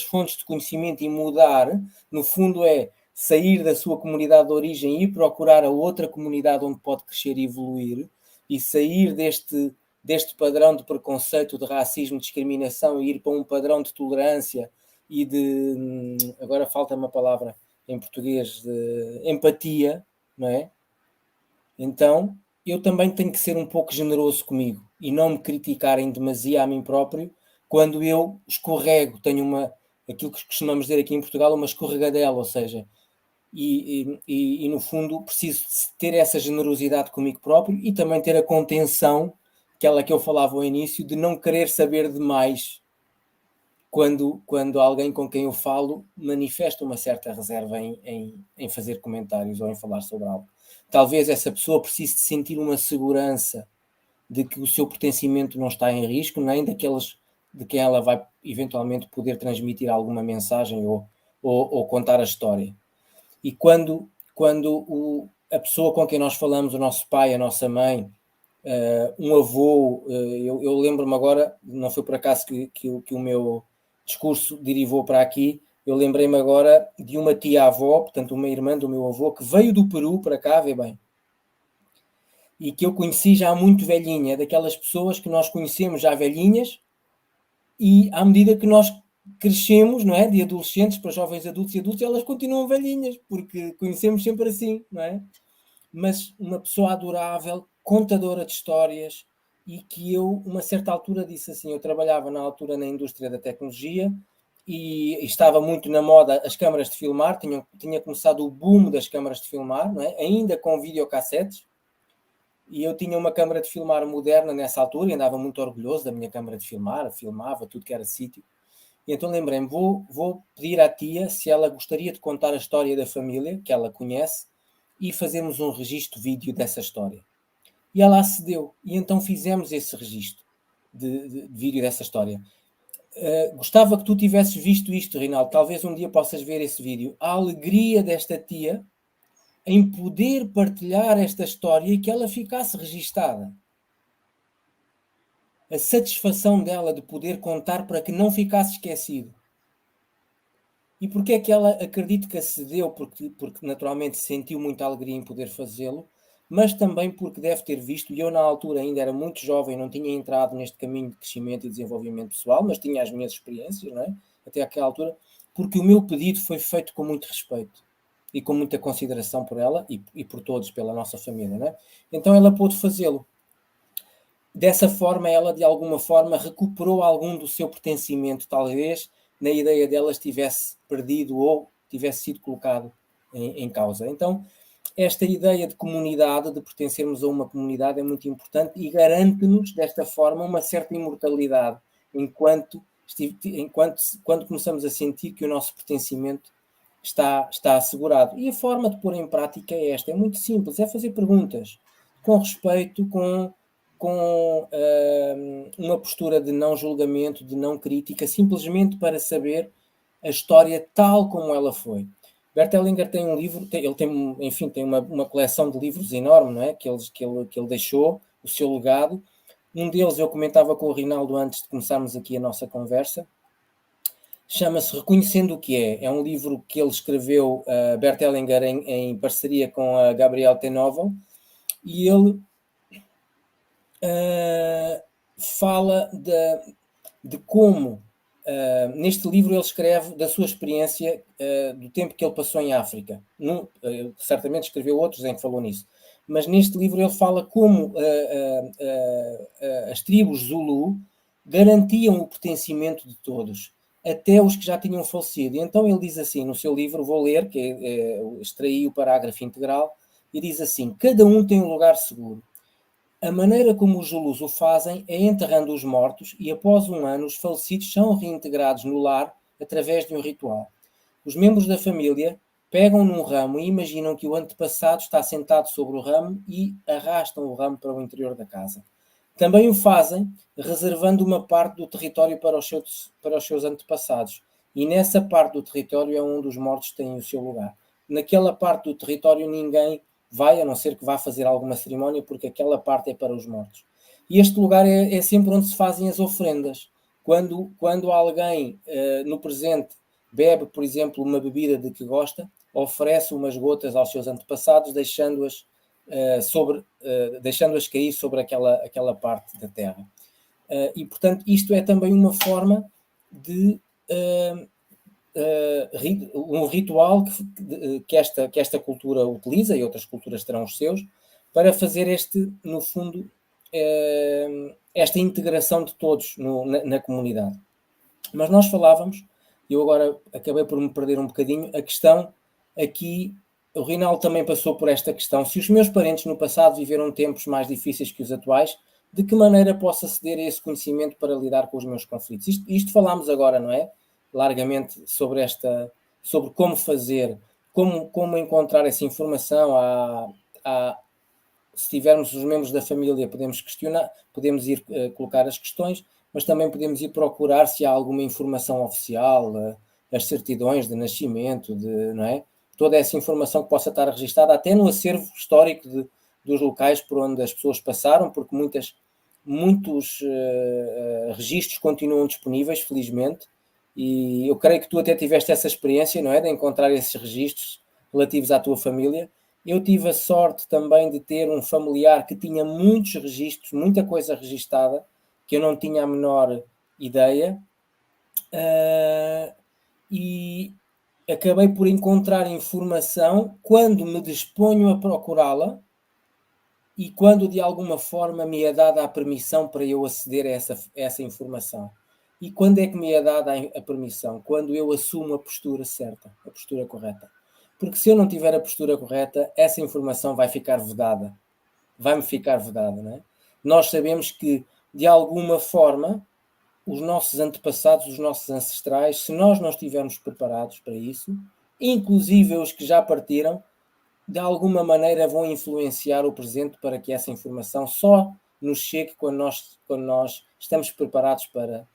fontes de conhecimento e mudar, no fundo é sair da sua comunidade de origem e procurar a outra comunidade onde pode crescer e evoluir, e sair deste padrão de preconceito, de racismo, de discriminação, e ir para um padrão de tolerância e agora falta-me a palavra em português, de empatia, não é? Então, eu também tenho que ser um pouco generoso comigo e não me criticar em demasia a mim próprio quando eu escorrego, tenho aquilo que costumamos dizer aqui em Portugal, uma escorregadela, ou seja, e no fundo preciso ter essa generosidade comigo próprio e também ter a contenção, aquela que eu falava ao início, de não querer saber demais quando alguém com quem eu falo manifesta uma certa reserva em fazer comentários ou em falar sobre algo. Talvez essa pessoa precise de sentir uma segurança de que o seu pertencimento não está em risco, nem daqueles de quem ela vai eventualmente poder transmitir alguma mensagem ou contar a história. E quando a pessoa com quem nós falamos, o nosso pai, a nossa mãe, um avô, eu lembro-me agora, não foi por acaso que o meu discurso derivou para aqui, eu lembrei-me agora de uma tia-avó, portanto uma irmã do meu avô, que veio do Peru para cá, vê bem. e que eu conheci já muito velhinha, daquelas pessoas que nós conhecemos já velhinhas, e à medida que nós crescemos, não é? De adolescentes para jovens adultos e adultos, elas continuam velhinhas, porque conhecemos sempre assim, não é? Mas uma pessoa adorável, contadora de histórias, e que eu, uma certa altura, disse assim, eu trabalhava na altura na indústria da tecnologia e estava muito na moda as câmaras de filmar, tinha começado o boom das câmaras de filmar, não é? Ainda com videocassetes, e eu tinha uma câmara de filmar moderna nessa altura e andava muito orgulhoso da minha câmara de filmar, filmava tudo que era sítio. E então lembrei-me, vou pedir à tia se ela gostaria de contar a história da família, que ela conhece, e fazermos um registro vídeo dessa história. E ela acedeu, e então fizemos esse registro de vídeo dessa história. Gostava que tu tivesses visto isto, Rinaldo, talvez um dia possas ver esse vídeo. A alegria desta tia em poder partilhar esta história e que ela ficasse registada. A satisfação dela de poder contar para que não ficasse esquecido. E porquê é que ela, acredito que acedeu? Porque naturalmente sentiu muita alegria em poder fazê-lo, mas também porque deve ter visto, e eu na altura ainda era muito jovem, não tinha entrado neste caminho de crescimento e desenvolvimento pessoal, mas tinha as minhas experiências, não é? Até aquela altura, porque o meu pedido foi feito com muito respeito e com muita consideração por ela e por todos, pela nossa família, não é? Então ela pôde fazê-lo. Dessa forma, ela de alguma forma recuperou algum do seu pertencimento, talvez na ideia dela estivesse perdido ou tivesse sido colocado em causa. Então, esta ideia de comunidade, de pertencermos a uma comunidade, é muito importante e garante-nos, desta forma, uma certa imortalidade, quando começamos a sentir que o nosso pertencimento está assegurado. E a forma de pôr em prática é esta, é muito simples, é fazer perguntas com respeito, com uma postura de não julgamento, de não crítica, simplesmente para saber a história tal como ela foi. Bert Hellinger tem um livro, ele tem, enfim, tem uma coleção de livros enorme, não é? que ele deixou, o seu legado. Um deles eu comentava com o Rinaldo antes de começarmos aqui a nossa conversa, chama-se Reconhecendo o que é. É um livro que ele escreveu, Bert Hellinger, em parceria com a Gabriel Tenovel, e ele fala de como, neste livro ele escreve da sua experiência do tempo que ele passou em África. Certamente escreveu outros em que falou nisso. Mas neste livro ele fala como as tribos Zulu garantiam o pertencimento de todos, até os que já tinham falecido. E então ele diz assim, no seu livro, vou ler, que extraí o parágrafo integral, e diz assim: cada um tem um lugar seguro. A maneira como os Zulus o fazem é enterrando os mortos e após um ano os falecidos são reintegrados no lar através de um ritual. Os membros da família pegam num ramo e imaginam que o antepassado está sentado sobre o ramo e arrastam o ramo para o interior da casa. Também o fazem reservando uma parte do território para os seus antepassados, e nessa parte do território é onde os mortos têm o seu lugar. Naquela parte do território ninguém vai, a não ser que vá fazer alguma cerimónia, porque aquela parte é para os mortos. E este lugar é sempre onde se fazem as ofrendas. Quando alguém no presente bebe, por exemplo, uma bebida de que gosta, oferece umas gotas aos seus antepassados, deixando-as cair sobre aquela parte da terra. E, portanto, isto é também uma forma de um ritual que esta cultura utiliza, e outras culturas terão os seus, para fazer no fundo, esta integração de todos na comunidade. Mas nós falávamos, e eu agora acabei por me perder um bocadinho, a questão aqui, o Rinaldo também passou por esta questão: se os meus parentes no passado viveram tempos mais difíceis que os atuais, de que maneira posso aceder a esse conhecimento para lidar com os meus conflitos? Isto falámos agora, não é? Largamente sobre como fazer, como encontrar essa informação. Se tivermos os membros da família, podemos questionar, podemos ir colocar as questões, mas também podemos ir procurar se há alguma informação oficial, as certidões de nascimento, não é? Toda essa informação que possa estar registada até no acervo histórico dos locais por onde as pessoas passaram, porque muitos registros continuam disponíveis, felizmente, e eu creio que tu até tiveste essa experiência, não é? De encontrar esses registros relativos à tua família, Eu tive a sorte também de ter um familiar que tinha muitos registros, muita coisa registada, que eu não tinha a menor ideia, e acabei por encontrar informação quando me disponho a procurá-la e quando de alguma forma me é dada a permissão para eu aceder a essa informação. E quando é que me é dada a permissão? Quando eu assumo a postura certa, a postura correta. Porque se eu não tiver a postura correta, essa informação vai ficar vedada. Vai-me ficar vedada, não é? Nós sabemos que, de alguma forma, os nossos antepassados, os nossos ancestrais, se nós não estivermos preparados para isso, inclusive os que já partiram, de alguma maneira vão influenciar o presente para que essa informação só nos chegue quando nós estamos preparados para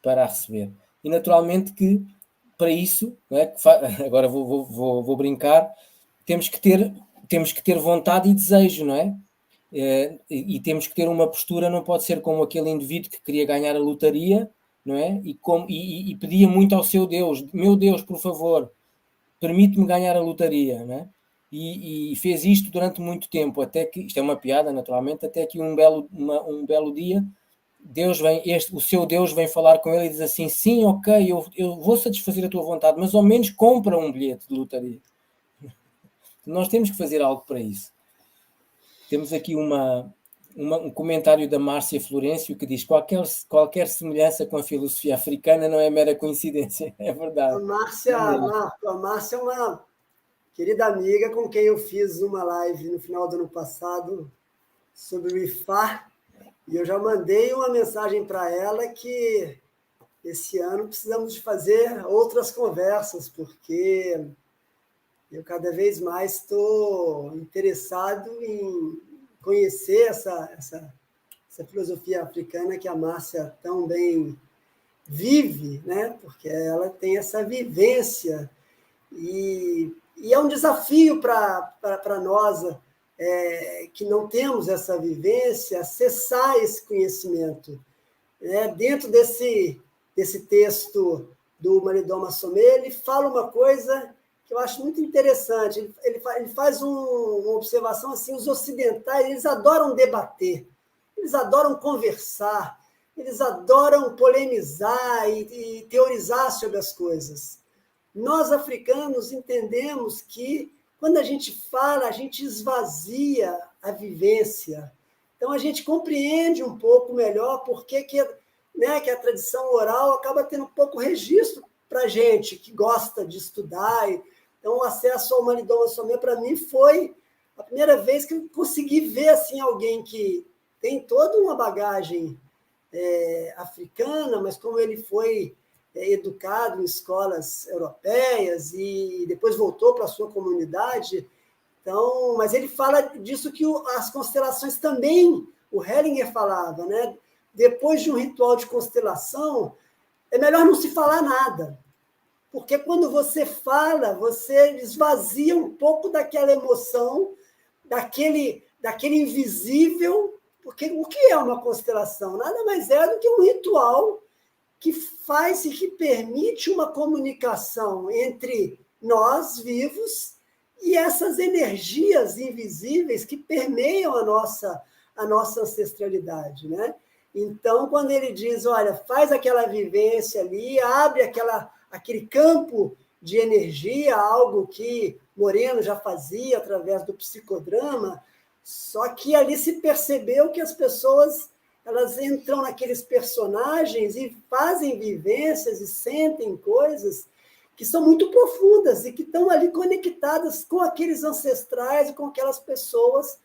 a receber. E naturalmente que para isso, não é? Agora vou brincar, temos que ter vontade e desejo, não é? E temos que ter uma postura, não pode ser como aquele indivíduo que queria ganhar a lotaria, não é? E pedia muito ao seu Deus, meu Deus, por favor, permite-me ganhar a lotaria, não é? E fez isto durante muito tempo, até que, isto é uma piada naturalmente, até que um belo dia, o seu Deus vem falar com ele e diz assim, sim, ok, eu vou satisfazer a tua vontade, mas ao menos compra um bilhete de lotaria. Nós temos que fazer algo para isso. Temos aqui um comentário da Márcia Florencio que diz qualquer semelhança com a filosofia africana não é mera coincidência. É verdade. A Márcia é uma querida amiga com quem eu fiz uma live no final do ano passado sobre o IFA, e eu já mandei uma mensagem para ela que esse ano precisamos de fazer outras conversas, porque eu cada vez mais estou interessado em conhecer essa filosofia africana que a Márcia tão bem vive, né? Porque ela tem essa vivência e é um desafio para nós que não temos essa vivência, acessar esse conhecimento. Dentro desse texto do Malidoma Somé, ele fala uma coisa que eu acho muito interessante. Ele faz uma observação assim: os ocidentais eles adoram debater, eles adoram conversar, eles adoram polemizar e teorizar sobre as coisas. Nós, africanos, entendemos que, quando a gente fala, a gente esvazia a vivência. Então, a gente compreende um pouco melhor porque que a tradição oral acaba tendo um pouco registro para a gente que gosta de estudar. Então, o acesso ao Malidoma Somé, para mim, foi a primeira vez que eu consegui ver assim, alguém que tem toda uma bagagem africana, mas como ele foi educado em escolas europeias e depois voltou para a sua comunidade. Então, mas ele fala disso que as constelações também, o Hellinger falava, né? Depois de um ritual de constelação, é melhor não se falar nada, porque quando você fala, você esvazia um pouco daquela emoção, daquele invisível, porque o que é uma constelação? Nada mais é do que um ritual que faz e que permite uma comunicação entre nós, vivos, e essas energias invisíveis que permeiam a nossa ancestralidade, né? Então, quando ele diz, olha, faz aquela vivência ali, abre aquele campo de energia, algo que Moreno já fazia através do psicodrama, só que ali se percebeu que as pessoas elas entram naqueles personagens e fazem vivências e sentem coisas que são muito profundas e que estão ali conectadas com aqueles ancestrais e com aquelas pessoas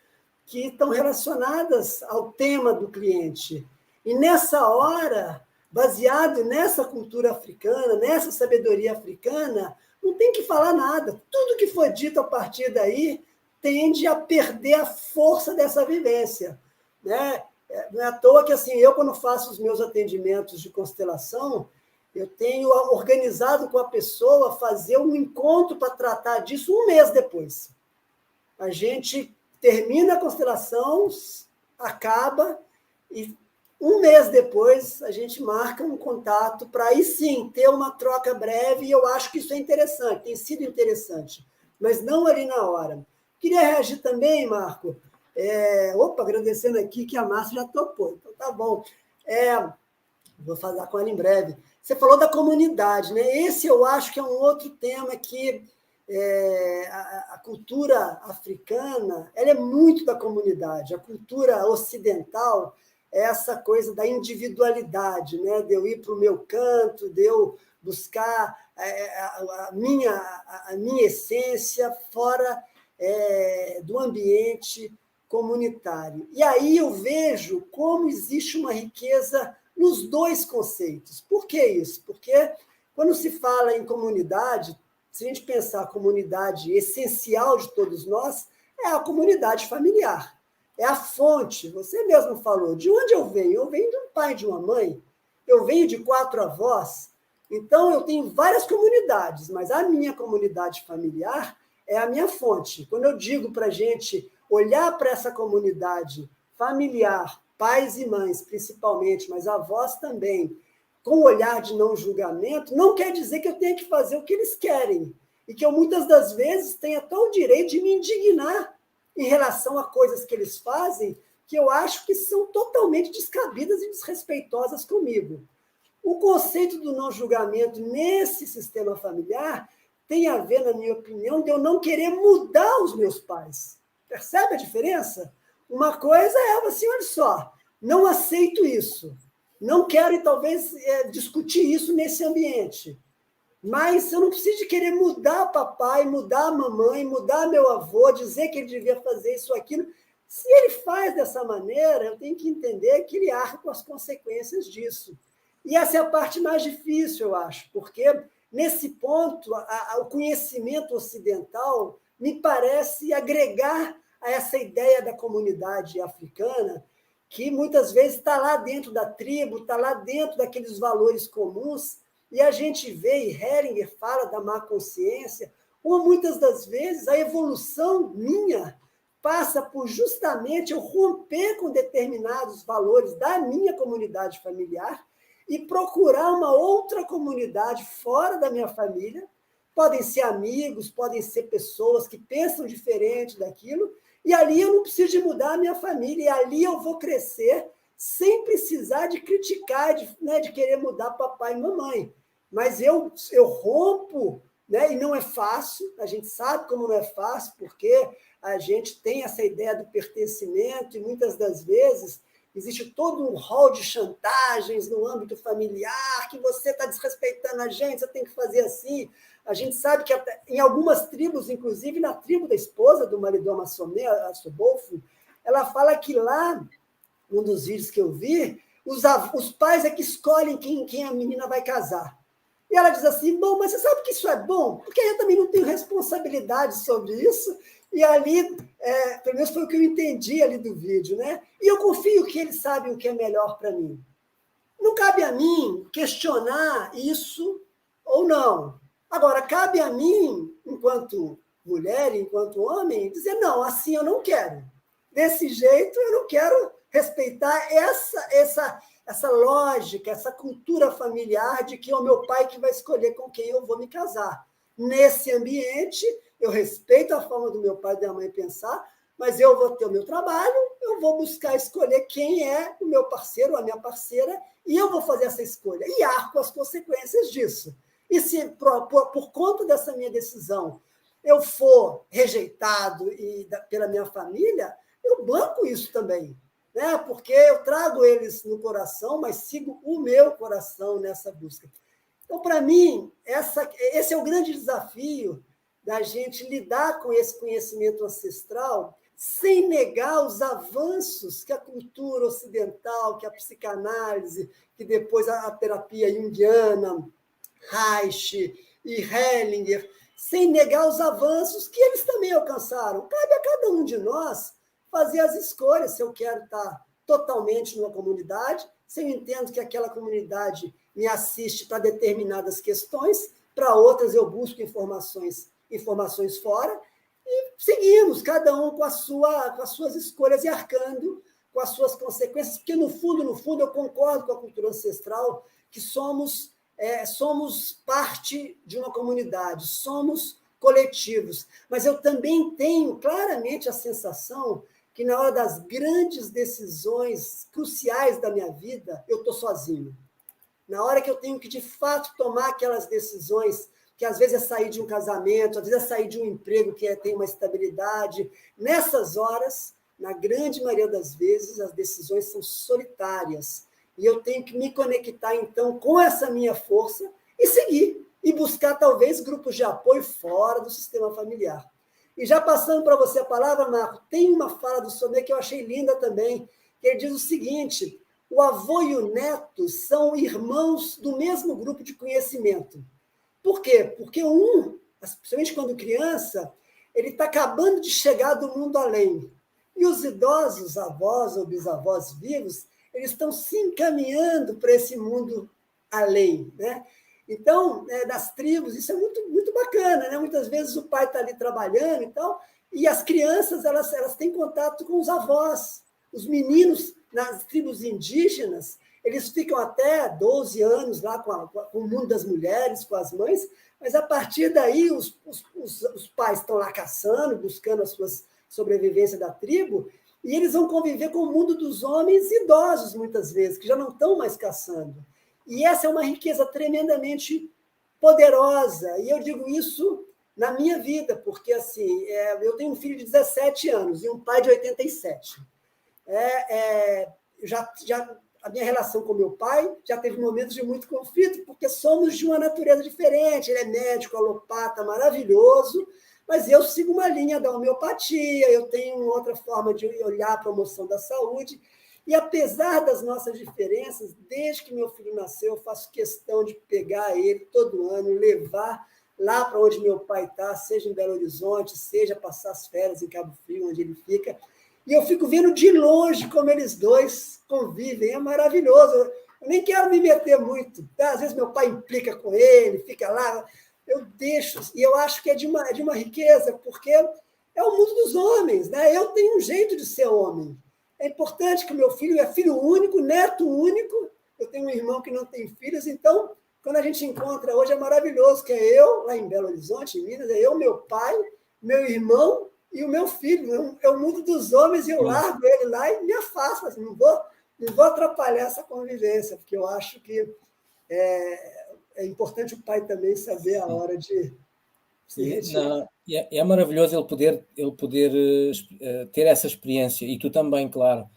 que estão relacionadas ao tema do cliente. E nessa hora, baseado nessa cultura africana, nessa sabedoria africana, não tem que falar nada. Tudo que foi dito a partir daí tende a perder a força dessa vivência, né? Não é à toa que assim, eu, quando faço os meus atendimentos de constelação, eu tenho organizado com a pessoa fazer um encontro para tratar disso um mês depois. A gente termina a constelação, acaba, e um mês depois a gente marca um contato para aí sim ter uma troca breve, e eu acho que isso é interessante, tem sido interessante, mas não ali na hora. Queria reagir também, Marco. Agradecendo aqui que a Márcia já topou. Então, tá bom. Vou falar com ela em breve. Você falou da comunidade, né? Esse eu acho que é um outro tema que a cultura africana ela é muito da comunidade. A cultura ocidental é essa coisa da individualidade, né? De eu ir para o meu canto, de eu buscar a minha essência fora do ambiente comunitário. E aí eu vejo como existe uma riqueza nos dois conceitos. Por que isso? Porque quando se fala em comunidade, se a gente pensar a comunidade essencial de todos nós, é a comunidade familiar. É a fonte, você mesmo falou, de onde eu venho? Eu venho de um pai e de uma mãe, eu venho de 4 avós, então eu tenho várias comunidades, mas a minha comunidade familiar é a minha fonte. Quando eu digo para a gente olhar para essa comunidade familiar, pais e mães principalmente, mas avós também, com o olhar de não julgamento, não quer dizer que eu tenha que fazer o que eles querem, e que eu muitas das vezes tenha até o direito de me indignar em relação a coisas que eles fazem, que eu acho que são totalmente descabidas e desrespeitosas comigo. O conceito do não julgamento nesse sistema familiar tem a ver, na minha opinião, de eu não querer mudar os meus pais. Percebe a diferença? Uma coisa é assim, olha só, não aceito isso, não quero e talvez discutir isso nesse ambiente, mas eu não preciso de querer mudar papai, mudar a mamãe, mudar meu avô, dizer que ele devia fazer isso ou aquilo. Se ele faz dessa maneira, eu tenho que entender que ele arca com as consequências disso. E essa é a parte mais difícil, eu acho, porque nesse ponto, o conhecimento ocidental me parece agregar a essa ideia da comunidade africana, que muitas vezes está lá dentro da tribo, está lá dentro daqueles valores comuns, e a gente vê, e Heringer fala da má consciência, ou muitas das vezes a evolução minha passa por justamente eu romper com determinados valores da minha comunidade familiar e procurar uma outra comunidade fora da minha família. Podem ser amigos, podem ser pessoas que pensam diferente daquilo, e ali eu não preciso de mudar a minha família, e ali eu vou crescer sem precisar de criticar, de querer mudar papai e mamãe. Mas eu rompo, né? E não é fácil, a gente sabe como não é fácil, porque a gente tem essa ideia do pertencimento, e muitas das vezes existe todo um rol de chantagens no âmbito familiar, que você está desrespeitando a gente, você tem que fazer assim. A gente sabe que em algumas tribos, inclusive na tribo da esposa do Maridoma Assomé, a Sobolfo, ela fala que lá, um dos vídeos que eu vi, os pais é que escolhem quem a menina vai casar. E ela diz assim, bom, mas você sabe que isso é bom? Porque eu também não tenho responsabilidade sobre isso. E ali, pelo menos foi o que eu entendi ali do vídeo, né? E eu confio que eles sabem o que é melhor para mim. Não cabe a mim questionar isso ou não. Agora, cabe a mim, enquanto mulher, enquanto homem, dizer, não, assim eu não quero. Desse jeito eu não quero respeitar essa lógica, essa cultura familiar de que é o meu pai que vai escolher com quem eu vou me casar. Nesse ambiente, eu respeito a forma do meu pai e da minha mãe pensar, mas eu vou ter o meu trabalho, eu vou buscar escolher quem é o meu parceiro, a minha parceira, e eu vou fazer essa escolha. E arco as consequências disso. E se, por conta dessa minha decisão, eu for rejeitado pela minha família, eu banco isso também, né? Porque eu trago eles no coração, mas sigo o meu coração nessa busca. Então, para mim, esse é o grande desafio da gente lidar com esse conhecimento ancestral sem negar os avanços que a cultura ocidental, que a psicanálise, que depois a terapia junguiana, Reich e Hellinger, sem negar os avanços que eles também alcançaram. Cabe a cada um de nós fazer as escolhas, se eu quero estar totalmente numa comunidade, se eu entendo que aquela comunidade me assiste para determinadas questões, para outras eu busco informações fora, e seguimos, cada um com as suas escolhas e arcando com as suas consequências, porque, no fundo, eu concordo com a cultura ancestral que somos parte de uma comunidade, somos coletivos, mas eu também tenho claramente a sensação que na hora das grandes decisões cruciais da minha vida, eu estou sozinho. Na hora que eu tenho que, de fato, tomar aquelas decisões, que às vezes é sair de um casamento, às vezes é sair de um emprego que tem uma estabilidade, nessas horas, na grande maioria das vezes, as decisões são solitárias. E eu tenho que me conectar, então, com essa minha força e seguir, e buscar, talvez, grupos de apoio fora do sistema familiar. E já passando para você a palavra, Marco, tem uma fala do Sommet que eu achei linda também, que ele diz o seguinte: o avô e o neto são irmãos do mesmo grupo de conhecimento. Por quê? Porque principalmente quando criança, ele está acabando de chegar do mundo além. E os idosos, avós ou bisavós vivos, eles estão se encaminhando para esse mundo além, né? Então, das tribos, isso é muito, muito bacana, né? Muitas vezes o pai está ali trabalhando e tal, e as crianças elas têm contato com os avós. Os meninos nas tribos indígenas, eles ficam até 12 anos lá com o mundo das mulheres, com as mães, mas a partir daí os pais estão lá caçando, buscando a sua sobrevivência da tribo, e eles vão conviver com o mundo dos homens idosos, muitas vezes, que já não estão mais caçando. E essa é uma riqueza tremendamente poderosa, e eu digo isso na minha vida, porque assim, eu tenho um filho de 17 anos e um pai de 87. A minha relação com meu pai já teve momentos de muito conflito, porque somos de uma natureza diferente. Ele é médico, alopata, maravilhoso, mas eu sigo uma linha da homeopatia, eu tenho outra forma de olhar a promoção da saúde. E apesar das nossas diferenças, desde que meu filho nasceu, eu faço questão de pegar ele todo ano, levar lá para onde meu pai está, seja em Belo Horizonte, seja passar as férias em Cabo Frio, onde ele fica. E eu fico vendo de longe como eles dois convivem, é maravilhoso. Eu nem quero me meter muito, tá? Às vezes meu pai implica com ele, fica lá, eu deixo, e eu acho que é de uma riqueza, porque é o mundo dos homens, né? Eu tenho um jeito de ser homem. É importante que o meu filho é filho único, neto único, eu tenho um irmão que não tem filhos, então, quando a gente encontra hoje, é maravilhoso, que é eu, lá em Belo Horizonte, em Minas, é eu, meu pai, meu irmão e o meu filho. É o mundo dos homens e eu largo ele lá e me afasto. Assim, não vou atrapalhar essa convivência, porque eu acho que é importante o pai também saber a hora de se retirar. É maravilhoso ele poder ter essa experiência, e tu também, claro.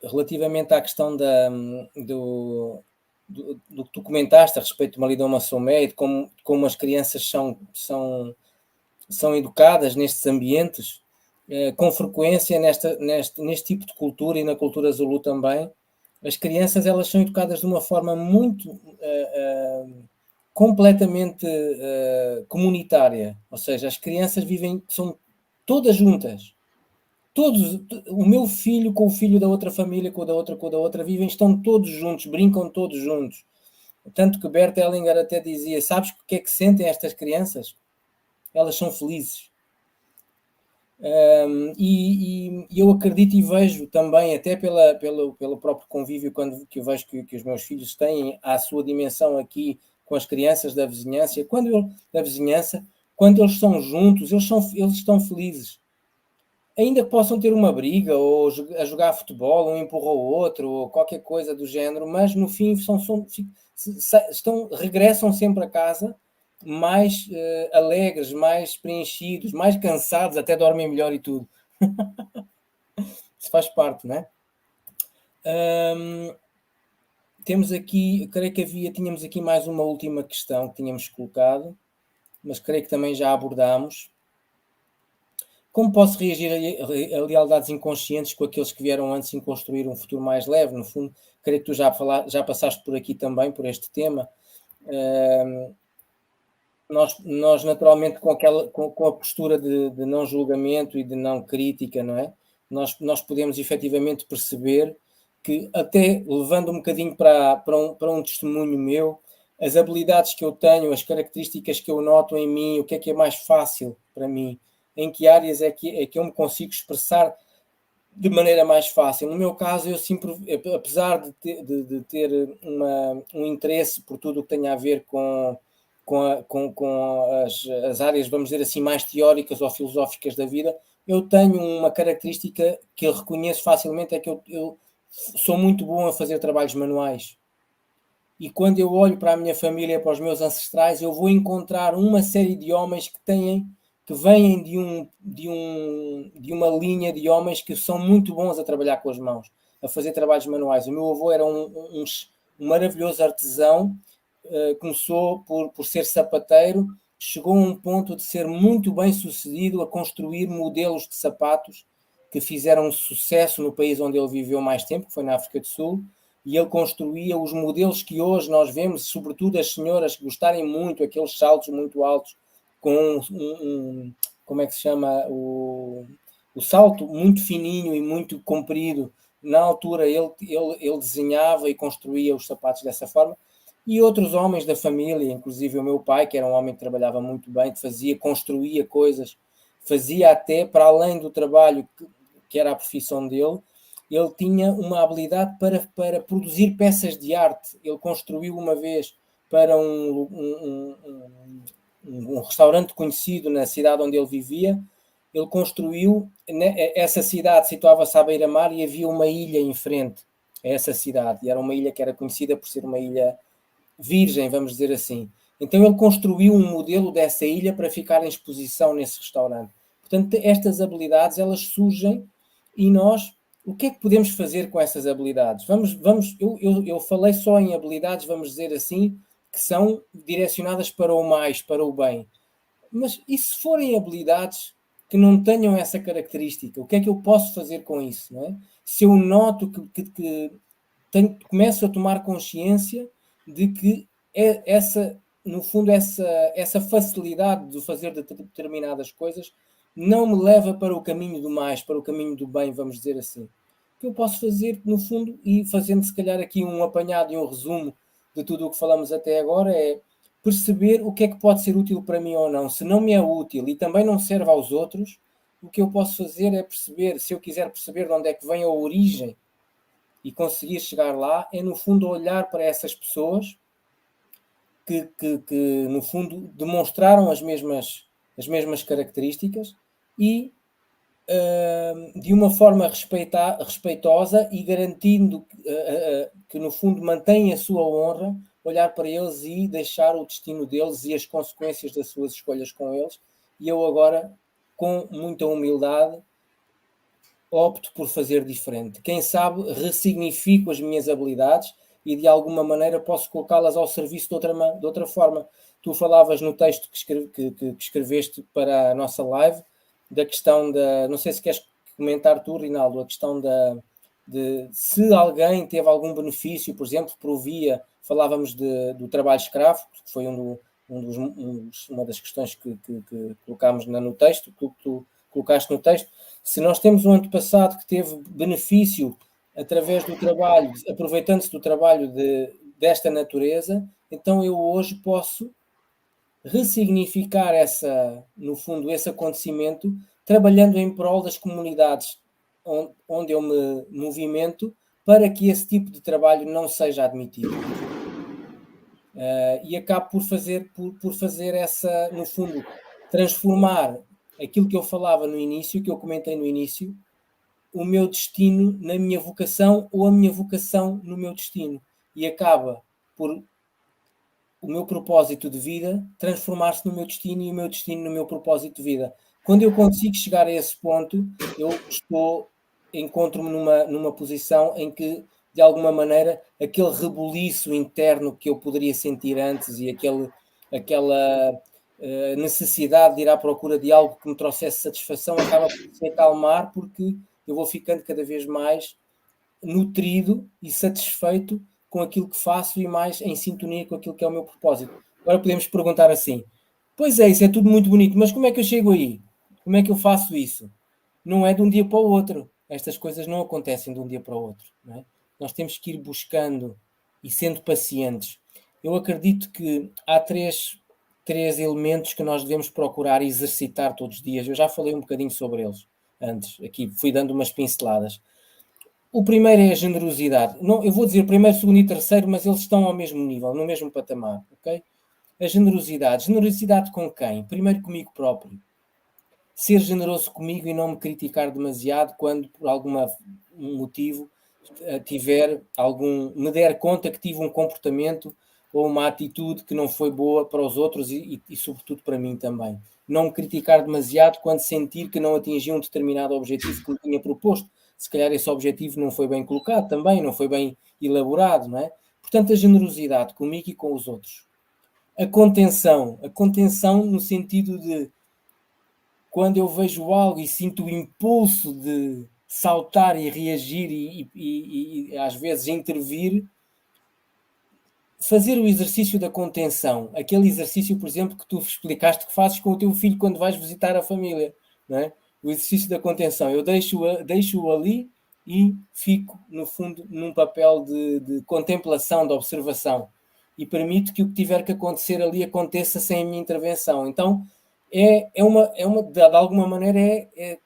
Relativamente à questão do que tu comentaste a respeito do Malidoma Somé e de como as crianças são educadas nestes ambientes, com frequência neste tipo de cultura e na cultura Zulu também, as crianças elas são educadas de uma forma muito completamente comunitária, ou seja, as crianças são todas juntas. O meu filho com o filho da outra família, com a da outra, estão todos juntos, brincam todos juntos. Tanto que Bert Hellinger até dizia, sabes o que é que sentem estas crianças? Elas são felizes. E eu acredito e vejo também, até pelo próprio convívio que eu vejo que os meus filhos têm à sua dimensão aqui com as crianças da vizinhança, quando eles estão juntos, eles estão felizes. Ainda que possam ter uma briga, ou a jogar futebol, um empurra o outro, ou qualquer coisa do género, mas no fim regressam sempre a casa mais alegres, mais preenchidos, mais cansados, até dormem melhor e tudo. Isso faz parte, não é? Temos aqui, creio que tínhamos aqui mais uma última questão que tínhamos colocado, mas creio que também já abordámos. Como posso reagir a lealdades inconscientes com aqueles que vieram antes em construir um futuro mais leve? No fundo, creio que tu já passaste por aqui também, por este tema. Nós naturalmente, com a postura de não julgamento e de não crítica, não é? Nós podemos efetivamente perceber que, até levando um bocadinho para um testemunho meu, as habilidades que eu tenho, as características que eu noto em mim, o que é mais fácil para mim, em que áreas é que eu me consigo expressar de maneira mais fácil. No meu caso, eu sempre, apesar de ter um interesse por tudo o que tem a ver com as áreas, vamos dizer assim, mais teóricas ou filosóficas da vida, eu tenho uma característica que eu reconheço facilmente, é que eu sou muito bom a fazer trabalhos manuais. E quando eu olho para a minha família, para os meus ancestrais, eu vou encontrar uma série de homens que vêm de uma linha de homens que são muito bons a trabalhar com as mãos, a fazer trabalhos manuais. O meu avô era um maravilhoso artesão, começou por ser sapateiro, chegou a um ponto de ser muito bem sucedido a construir modelos de sapatos que fizeram sucesso no país onde ele viveu mais tempo, que foi na África do Sul, e ele construía os modelos que hoje nós vemos, sobretudo as senhoras que gostarem muito, aqueles saltos muito altos, com como é que se chama, o salto muito fininho e muito comprido. Na altura ele desenhava e construía os sapatos dessa forma, e outros homens da família, inclusive o meu pai, que era um homem que trabalhava muito bem, construía coisas, fazia até, para além do trabalho que era a profissão dele, ele tinha uma habilidade para produzir peças de arte. Ele construiu uma vez para um restaurante conhecido na cidade onde ele vivia. Ele construiu, essa cidade situava-se à beira-mar e havia uma ilha em frente a essa cidade. E era uma ilha que era conhecida por ser uma ilha virgem, vamos dizer assim. Então ele construiu um modelo dessa ilha para ficar em exposição nesse restaurante. Portanto, estas habilidades, elas surgem e nós, o que é que podemos fazer com essas habilidades? Eu falei só em habilidades, vamos dizer assim, que são direcionadas para o mais, para o bem. Mas e se forem habilidades que não tenham essa característica? O que é que eu posso fazer com isso? Não é? Se eu noto que começo a tomar consciência de que no fundo, essa facilidade de fazer determinadas coisas não me leva para o caminho do mais, para o caminho do bem, vamos dizer assim. O que eu posso fazer, no fundo, e fazendo se calhar aqui um apanhado e um resumo de tudo o que falamos até agora, é perceber o que é que pode ser útil para mim ou não. Se não me é útil e também não serve aos outros, o que eu posso fazer é perceber, se eu quiser perceber de onde é que vem a origem e conseguir chegar lá, é no fundo olhar para essas pessoas que no fundo demonstraram as mesmas características e de uma forma respeitosa e garantindo que no fundo mantém a sua honra, olhar para eles e deixar o destino deles e as consequências das suas escolhas com eles. E eu agora, com muita humildade, opto por fazer diferente. Quem sabe ressignifico as minhas habilidades e de alguma maneira posso colocá-las ao serviço de outra forma. Tu falavas no texto que escreveste para a nossa live da questão da... Não sei se queres comentar tu, Rinaldo, a questão de se alguém teve algum benefício, por exemplo, por via... Falávamos do trabalho escravo, que foi uma das questões que colocámos no texto, que tu colocaste no texto. Se nós temos um antepassado que teve benefício através do trabalho, aproveitando-se do trabalho desta natureza, então eu hoje posso ressignificar no fundo, esse acontecimento, trabalhando em prol das comunidades onde eu me movimento, para que esse tipo de trabalho não seja admitido. E acabo por fazer essa, no fundo, transformar aquilo que eu falava no início, que eu comentei no início, o meu destino na minha vocação ou a minha vocação no meu destino. E acaba por o meu propósito de vida transformar-se no meu destino e o meu destino no meu propósito de vida. Quando eu consigo chegar a esse ponto, eu encontro-me numa posição em que, de alguma maneira, aquele rebuliço interno que eu poderia sentir antes e aquela necessidade de ir à procura de algo que me trouxesse satisfação acaba por se acalmar, porque eu vou ficando cada vez mais nutrido e satisfeito com aquilo que faço e mais em sintonia com aquilo que é o meu propósito. Agora podemos perguntar assim: pois é, isso é tudo muito bonito, mas como é que eu chego aí? Como é que eu faço isso? Não é de um dia para o outro. Estas coisas não acontecem de um dia para o outro. Não é? Nós temos que ir buscando e sendo pacientes. Eu acredito que há três elementos que nós devemos procurar exercitar todos os dias. Eu já falei um bocadinho sobre eles antes. Aqui fui dando umas pinceladas. O primeiro é a generosidade. Não, eu vou dizer primeiro, segundo e terceiro, mas eles estão ao mesmo nível, no mesmo patamar. Okay? A generosidade. Generosidade com quem? Primeiro comigo próprio. Ser generoso comigo e não me criticar demasiado quando, por algum motivo, me der conta que tive um comportamento ou uma atitude que não foi boa para os outros e sobretudo para mim também. Não me criticar demasiado quando sentir que não atingi um determinado objetivo que me tinha proposto. Se calhar esse objetivo não foi bem colocado também, não foi bem elaborado, não é? Portanto, a generosidade comigo e com os outros. A contenção no sentido de quando eu vejo algo e sinto o impulso de saltar e reagir e às vezes intervir, fazer o exercício da contenção, aquele exercício, por exemplo, que tu explicaste que fazes com o teu filho quando vais visitar a família, não é? O exercício da contenção. Eu deixo-o ali e fico, no fundo, num papel de contemplação, de observação, e permito que o que tiver que acontecer ali aconteça sem a minha intervenção. Então, de alguma maneira, é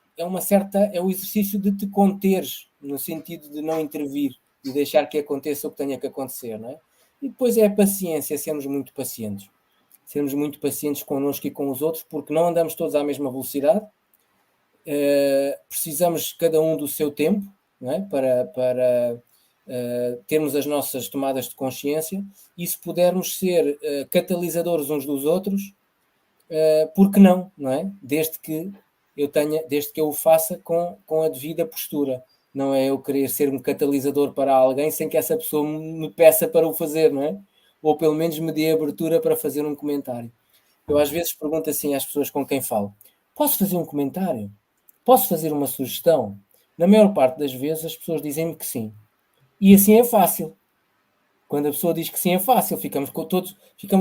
o exercício de te conteres, no sentido de não intervir e deixar que aconteça o que tenha que acontecer, não é? E depois é a paciência, sermos muito pacientes. Sermos muito pacientes connosco e com os outros, porque não andamos todos à mesma velocidade. Precisamos cada um do seu tempo, não é? Para termos as nossas tomadas de consciência, e se pudermos ser catalisadores uns dos outros, por que não é? Desde que eu o faça com a devida postura. Não é eu querer ser um catalisador para alguém sem que essa pessoa me peça para o fazer, não é? Ou pelo menos me dê abertura para fazer um comentário. Eu às vezes pergunto assim às pessoas com quem falo: posso fazer um comentário? Posso fazer uma sugestão? Na maior parte das vezes as pessoas dizem-me que sim. E assim é fácil. Quando a pessoa diz que sim é fácil, ficamos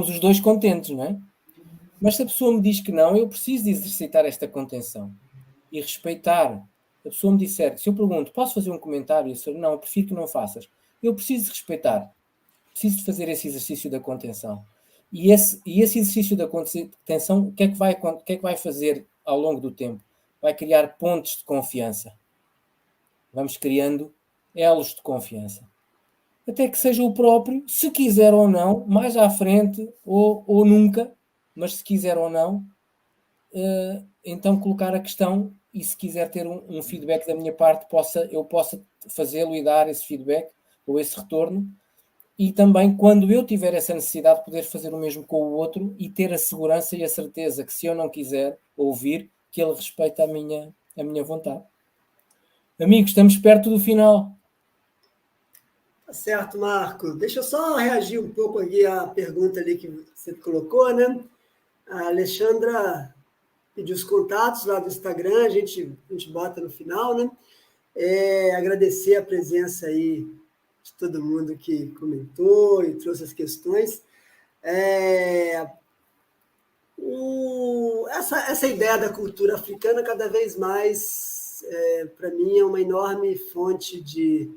os dois contentes, não é? Mas se a pessoa me diz que não, eu preciso de exercitar esta contenção e respeitar. A pessoa me disser, se eu pergunto, posso fazer um comentário? Não, eu prefiro que não faças. Eu preciso de respeitar. Preciso de fazer esse exercício da contenção. E esse exercício da contenção, o que é que vai fazer ao longo do tempo? Vai criar pontos de confiança. Vamos criando elos de confiança. Até que seja o próprio, se quiser ou não, mais à frente ou nunca, mas se quiser ou não, então colocar a questão, e se quiser ter um feedback da minha parte, eu possa fazê-lo e dar esse feedback ou esse retorno, e também quando eu tiver essa necessidade poder fazer o mesmo com o outro e ter a segurança e a certeza que se eu não quiser ouvir, que ele respeita a minha vontade. Amigos, estamos perto do final. Tá certo, Marco. Deixa eu só reagir um pouco aqui à pergunta ali que você colocou, né? A Alexandra pediu os contatos lá do Instagram, a gente bota no final, né? Agradecer a presença aí de todo mundo que comentou e trouxe as questões. Essa ideia da cultura africana, cada vez mais, para mim, é uma enorme fonte de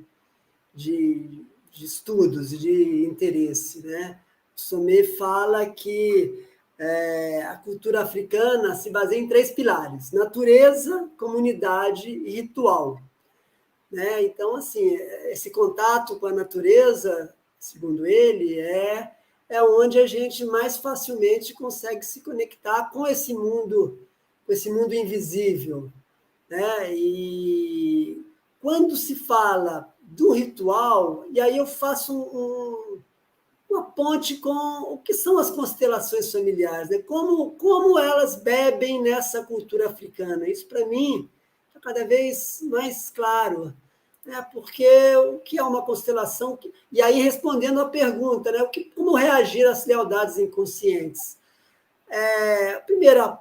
estudos e de interesse, né? Sommet fala que a cultura africana se baseia em 3 pilares: natureza, comunidade e ritual. Né? Então, assim, esse contato com a natureza, segundo ele, é onde a gente mais facilmente consegue se conectar com esse mundo invisível. Né? E quando se fala do ritual, e aí eu faço uma ponte com o que são as constelações familiares, né? Como elas bebem nessa cultura africana. Isso, para mim, está cada vez mais claro, né? Porque o que é uma constelação? E aí, respondendo à pergunta, né? Como reagir às lealdades inconscientes? A primeira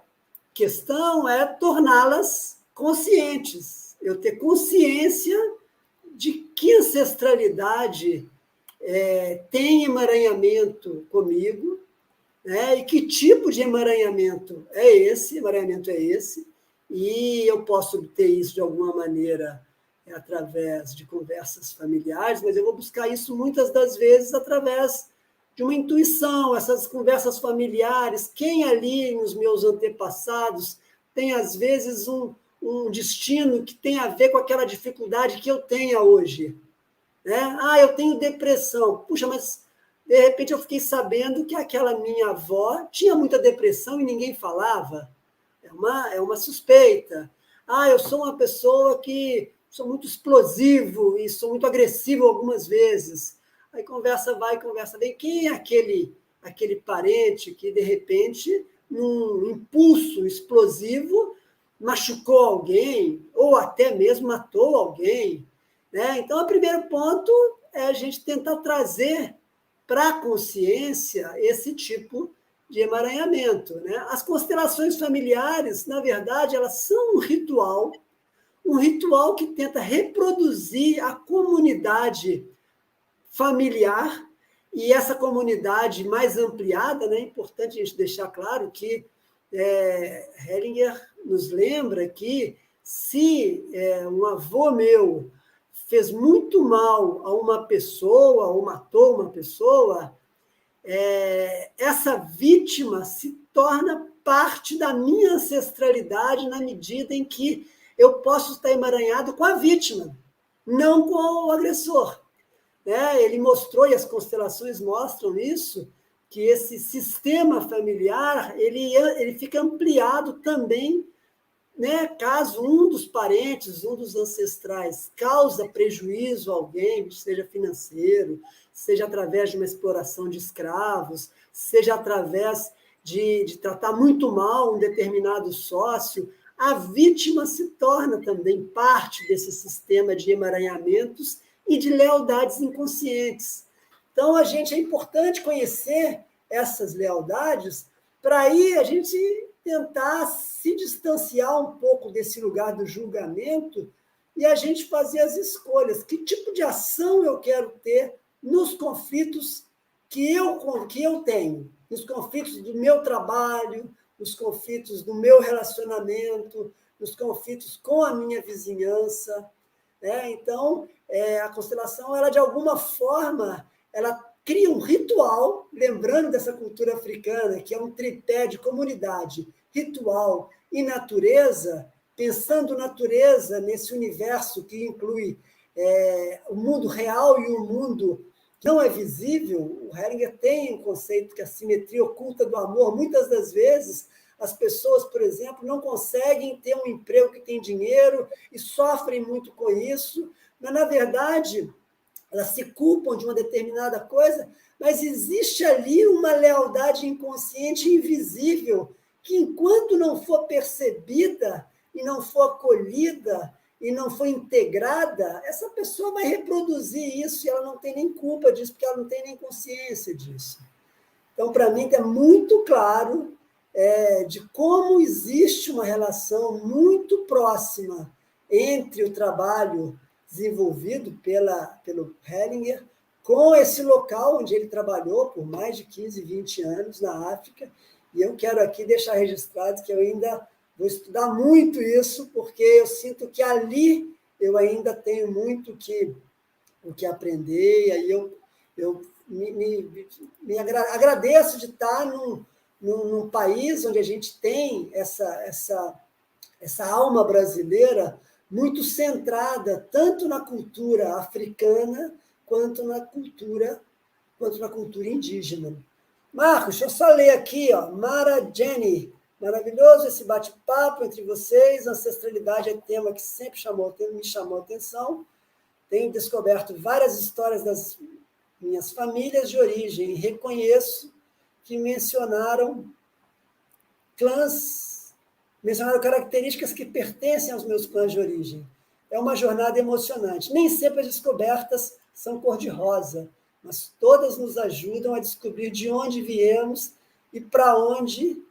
questão é torná-las conscientes, eu ter consciência de que ancestralidade tem emaranhamento comigo, né? E que tipo de emaranhamento é esse, e eu posso obter isso de alguma maneira através de conversas familiares, mas eu vou buscar isso muitas das vezes através de uma intuição, essas conversas familiares, quem ali nos meus antepassados tem, às vezes, um destino que tem a ver com aquela dificuldade que eu tenho hoje. Né? Eu tenho depressão. Puxa, mas De repente, eu fiquei sabendo que aquela minha avó tinha muita depressão e ninguém falava. É uma suspeita. Ah, eu sou uma pessoa que sou muito explosivo e sou muito agressivo algumas vezes. Aí conversa vai, conversa vem. Quem é aquele parente que, de repente, num impulso explosivo, machucou alguém ou até mesmo matou alguém? Né? Então, o primeiro ponto é a gente tentar trazer para a consciência esse tipo de emaranhamento. Né? As constelações familiares, na verdade, elas são um ritual que tenta reproduzir a comunidade familiar e essa comunidade mais ampliada. Né? É importante a gente deixar claro que Hellinger nos lembra que se um avô meu fez muito mal a uma pessoa ou matou uma pessoa, essa vítima se torna parte da minha ancestralidade na medida em que eu posso estar emaranhado com a vítima, não com o agressor. Né? Ele mostrou, e as constelações mostram isso, que esse sistema familiar ele fica ampliado também, né? Caso um dos parentes, um dos ancestrais, causa prejuízo a alguém, seja financeiro, seja através de uma exploração de escravos, seja através de tratar muito mal um determinado sócio, a vítima se torna também parte desse sistema de emaranhamentos e de lealdades inconscientes. Então, é importante conhecer essas lealdades para aí a gente tentar se distanciar um pouco desse lugar do julgamento e a gente fazer as escolhas. Que tipo de ação eu quero ter nos conflitos que eu tenho, nos conflitos do meu trabalho, nos conflitos do meu relacionamento, nos conflitos com a minha vizinhança. Né? Então, a constelação, ela de alguma forma, ela cria um ritual, lembrando dessa cultura africana, que é um tripé de comunidade, ritual e natureza, pensando natureza nesse universo que inclui o mundo real e o mundo que não é visível. O Hellinger tem um conceito que a simetria oculta do amor. Muitas das vezes, as pessoas, por exemplo, não conseguem ter um emprego que tem dinheiro e sofrem muito com isso, mas, na verdade, elas se culpam de uma determinada coisa, mas existe ali uma lealdade inconsciente invisível que, enquanto não for percebida e não for acolhida e não for integrada, essa pessoa vai reproduzir isso e ela não tem nem culpa disso, porque ela não tem nem consciência disso. Então, para mim, é muito claro de como existe uma relação muito próxima entre o trabalho desenvolvido pelo Hellinger com esse local onde ele trabalhou por mais de 15, 20 anos na África. E eu quero aqui deixar registrado que eu ainda vou estudar muito isso, porque eu sinto que ali eu ainda tenho muito o que aprender, e aí eu me agradeço de estar num país onde a gente tem essa alma brasileira muito centrada tanto na cultura africana quanto na cultura indígena. Marcos, deixa eu só ler aqui, ó, Mara Jenny. Maravilhoso esse bate-papo entre vocês. Ancestralidade é tema que sempre me chamou a atenção. Tenho descoberto várias histórias das minhas famílias de origem e reconheço que mencionaram características que pertencem aos meus clãs de origem. É uma jornada emocionante. Nem sempre as descobertas são cor-de-rosa, mas todas nos ajudam a descobrir de onde viemos e para onde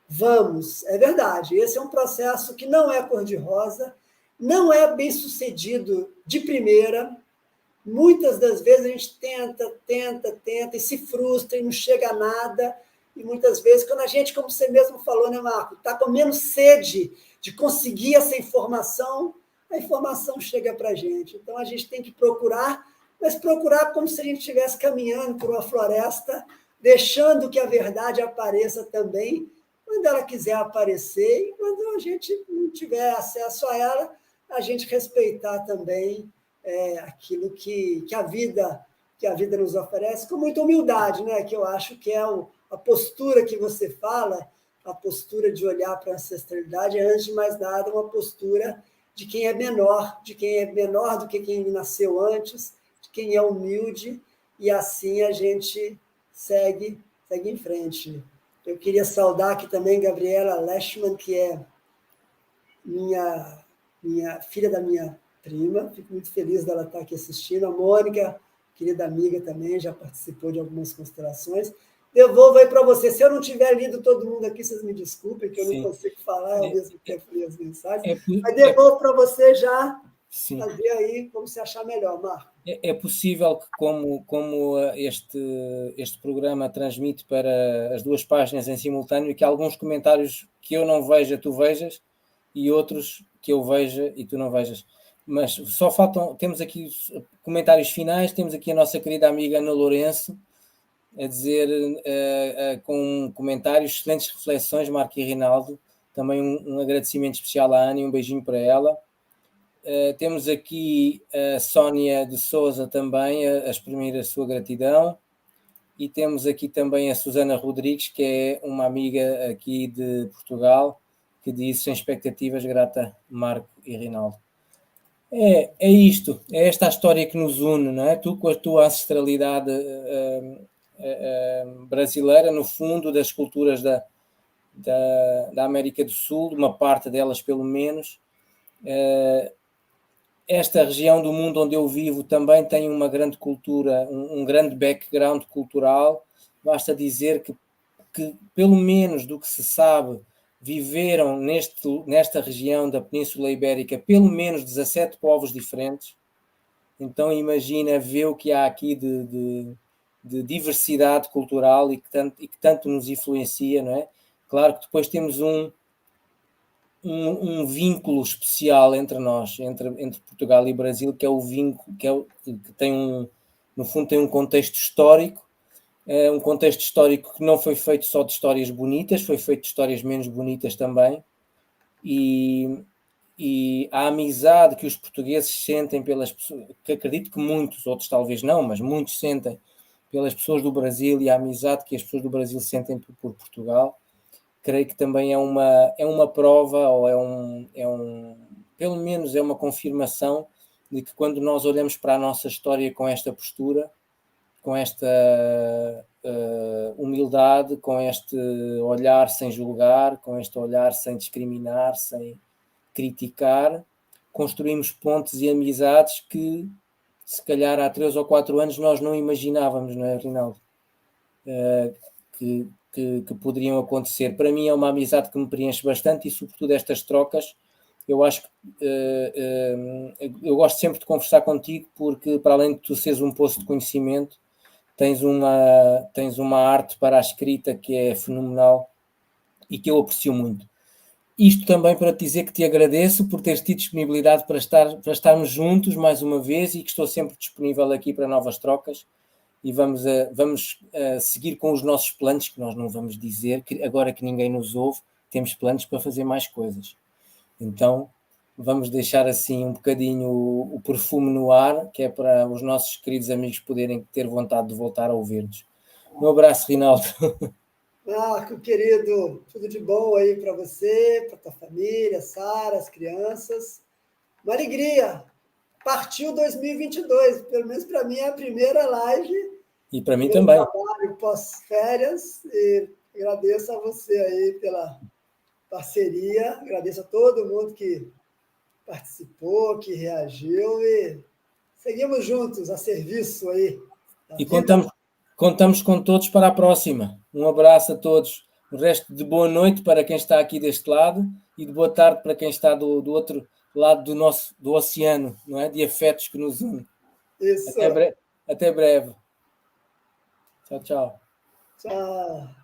vamos. É verdade, esse é um processo que não é cor-de-rosa, não é bem sucedido de primeira. Muitas das vezes a gente tenta e se frustra e não chega a nada. E muitas vezes, quando a gente, como você mesmo falou, né, Marco, está com menos sede de conseguir essa informação, a informação chega para a gente. Então, a gente tem que procurar, mas procurar como se a gente estivesse caminhando por uma floresta, deixando que a verdade apareça também, quando ela quiser aparecer, e quando a gente não tiver acesso a ela, a gente respeitar também aquilo que a vida que a vida nos oferece, com muita humildade, né? Que eu acho que é a postura que você fala, a postura de olhar para a ancestralidade, é, antes de mais nada, uma postura de quem é menor do que quem nasceu antes, de quem é humilde, e assim a gente segue em frente. Eu queria saudar aqui também Gabriela Leschman, que é minha filha da minha prima, fico muito feliz dela estar aqui assistindo. A Mônica, querida amiga também, já participou de algumas constelações. Devolvo aí para você. Se eu não tiver lido todo mundo aqui, vocês me desculpem, que eu não consigo falar ao mesmo tempo ler as mensagens. Mas devolvo para você já fazer aí como você achar melhor, Marco. É possível que, como este programa transmite para as duas páginas em simultâneo, que alguns comentários que eu não veja, tu vejas, e outros que eu veja e tu não vejas. Mas só faltam, temos aqui comentários finais, temos aqui a nossa querida amiga Ana Lourenço, a dizer, com comentários, excelentes reflexões, Marco e Rinaldo, também um agradecimento especial à Ana e um beijinho para ela. Temos aqui a Sónia de Souza também a exprimir a sua gratidão, e temos aqui também a Susana Rodrigues, que é uma amiga aqui de Portugal, que diz: sem expectativas, grata Marco e Rinaldo. É isto, é esta a história que nos une, não é? Tu com a tua ancestralidade brasileira, no fundo, das culturas da América do Sul, uma parte delas pelo menos. Esta região do mundo onde eu vivo também tem uma grande cultura, um grande background cultural. Basta dizer que pelo menos do que se sabe, viveram nesta região da Península Ibérica pelo menos 17 povos diferentes. Então imagina ver o que há aqui de diversidade cultural e que tanto nos influencia, não é? Claro que depois temos um vínculo especial entre nós, entre Portugal e Brasil, que é o vínculo que tem no fundo tem um contexto histórico, um contexto histórico que não foi feito só de histórias bonitas, foi feito de histórias menos bonitas também, e a amizade que os portugueses sentem pelas pessoas, que acredito que muitos, outros talvez não, mas muitos sentem pelas pessoas do Brasil, e a amizade que as pessoas do Brasil sentem por Portugal, creio que também é uma prova, ou pelo menos é uma confirmação de que quando nós olhamos para a nossa história com esta postura, com esta humildade, com este olhar sem julgar, com este olhar sem discriminar, sem criticar, construímos pontes e amizades que se calhar há 3 ou 4 anos nós não imaginávamos, não é, Rinaldo? Que poderiam acontecer. Para mim é uma amizade que me preenche bastante, e sobretudo estas trocas, eu acho que eu gosto sempre de conversar contigo, porque para além de tu seres um poço de conhecimento, tens uma arte para a escrita que é fenomenal e que eu aprecio muito. Isto também para te dizer que te agradeço por teres tido disponibilidade para estarmos juntos mais uma vez, e que estou sempre disponível aqui para novas trocas, e vamos seguir com os nossos planos, que nós não vamos dizer, que agora que ninguém nos ouve, temos planos para fazer mais coisas. Então vamos deixar assim um bocadinho o perfume no ar, que é para os nossos queridos amigos poderem ter vontade de voltar a ouvir-nos. Um abraço, Rinaldo. Marco, querido, tudo de bom aí para você, para tua família, Sara, as crianças. Uma alegria. Partiu 2022, pelo menos para mim é a primeira live. E para mim também. Trabalho pós-férias, e agradeço a você aí pela parceria, agradeço a todo mundo que participou, que reagiu, e seguimos juntos a serviço aí. E contamos com todos para a próxima. Um abraço a todos. O resto de boa noite para quem está aqui deste lado, e de boa tarde para quem está do outro lado do oceano, não é? De afetos que nos une. Isso. Até breve. Tchau, tchau. Tchau.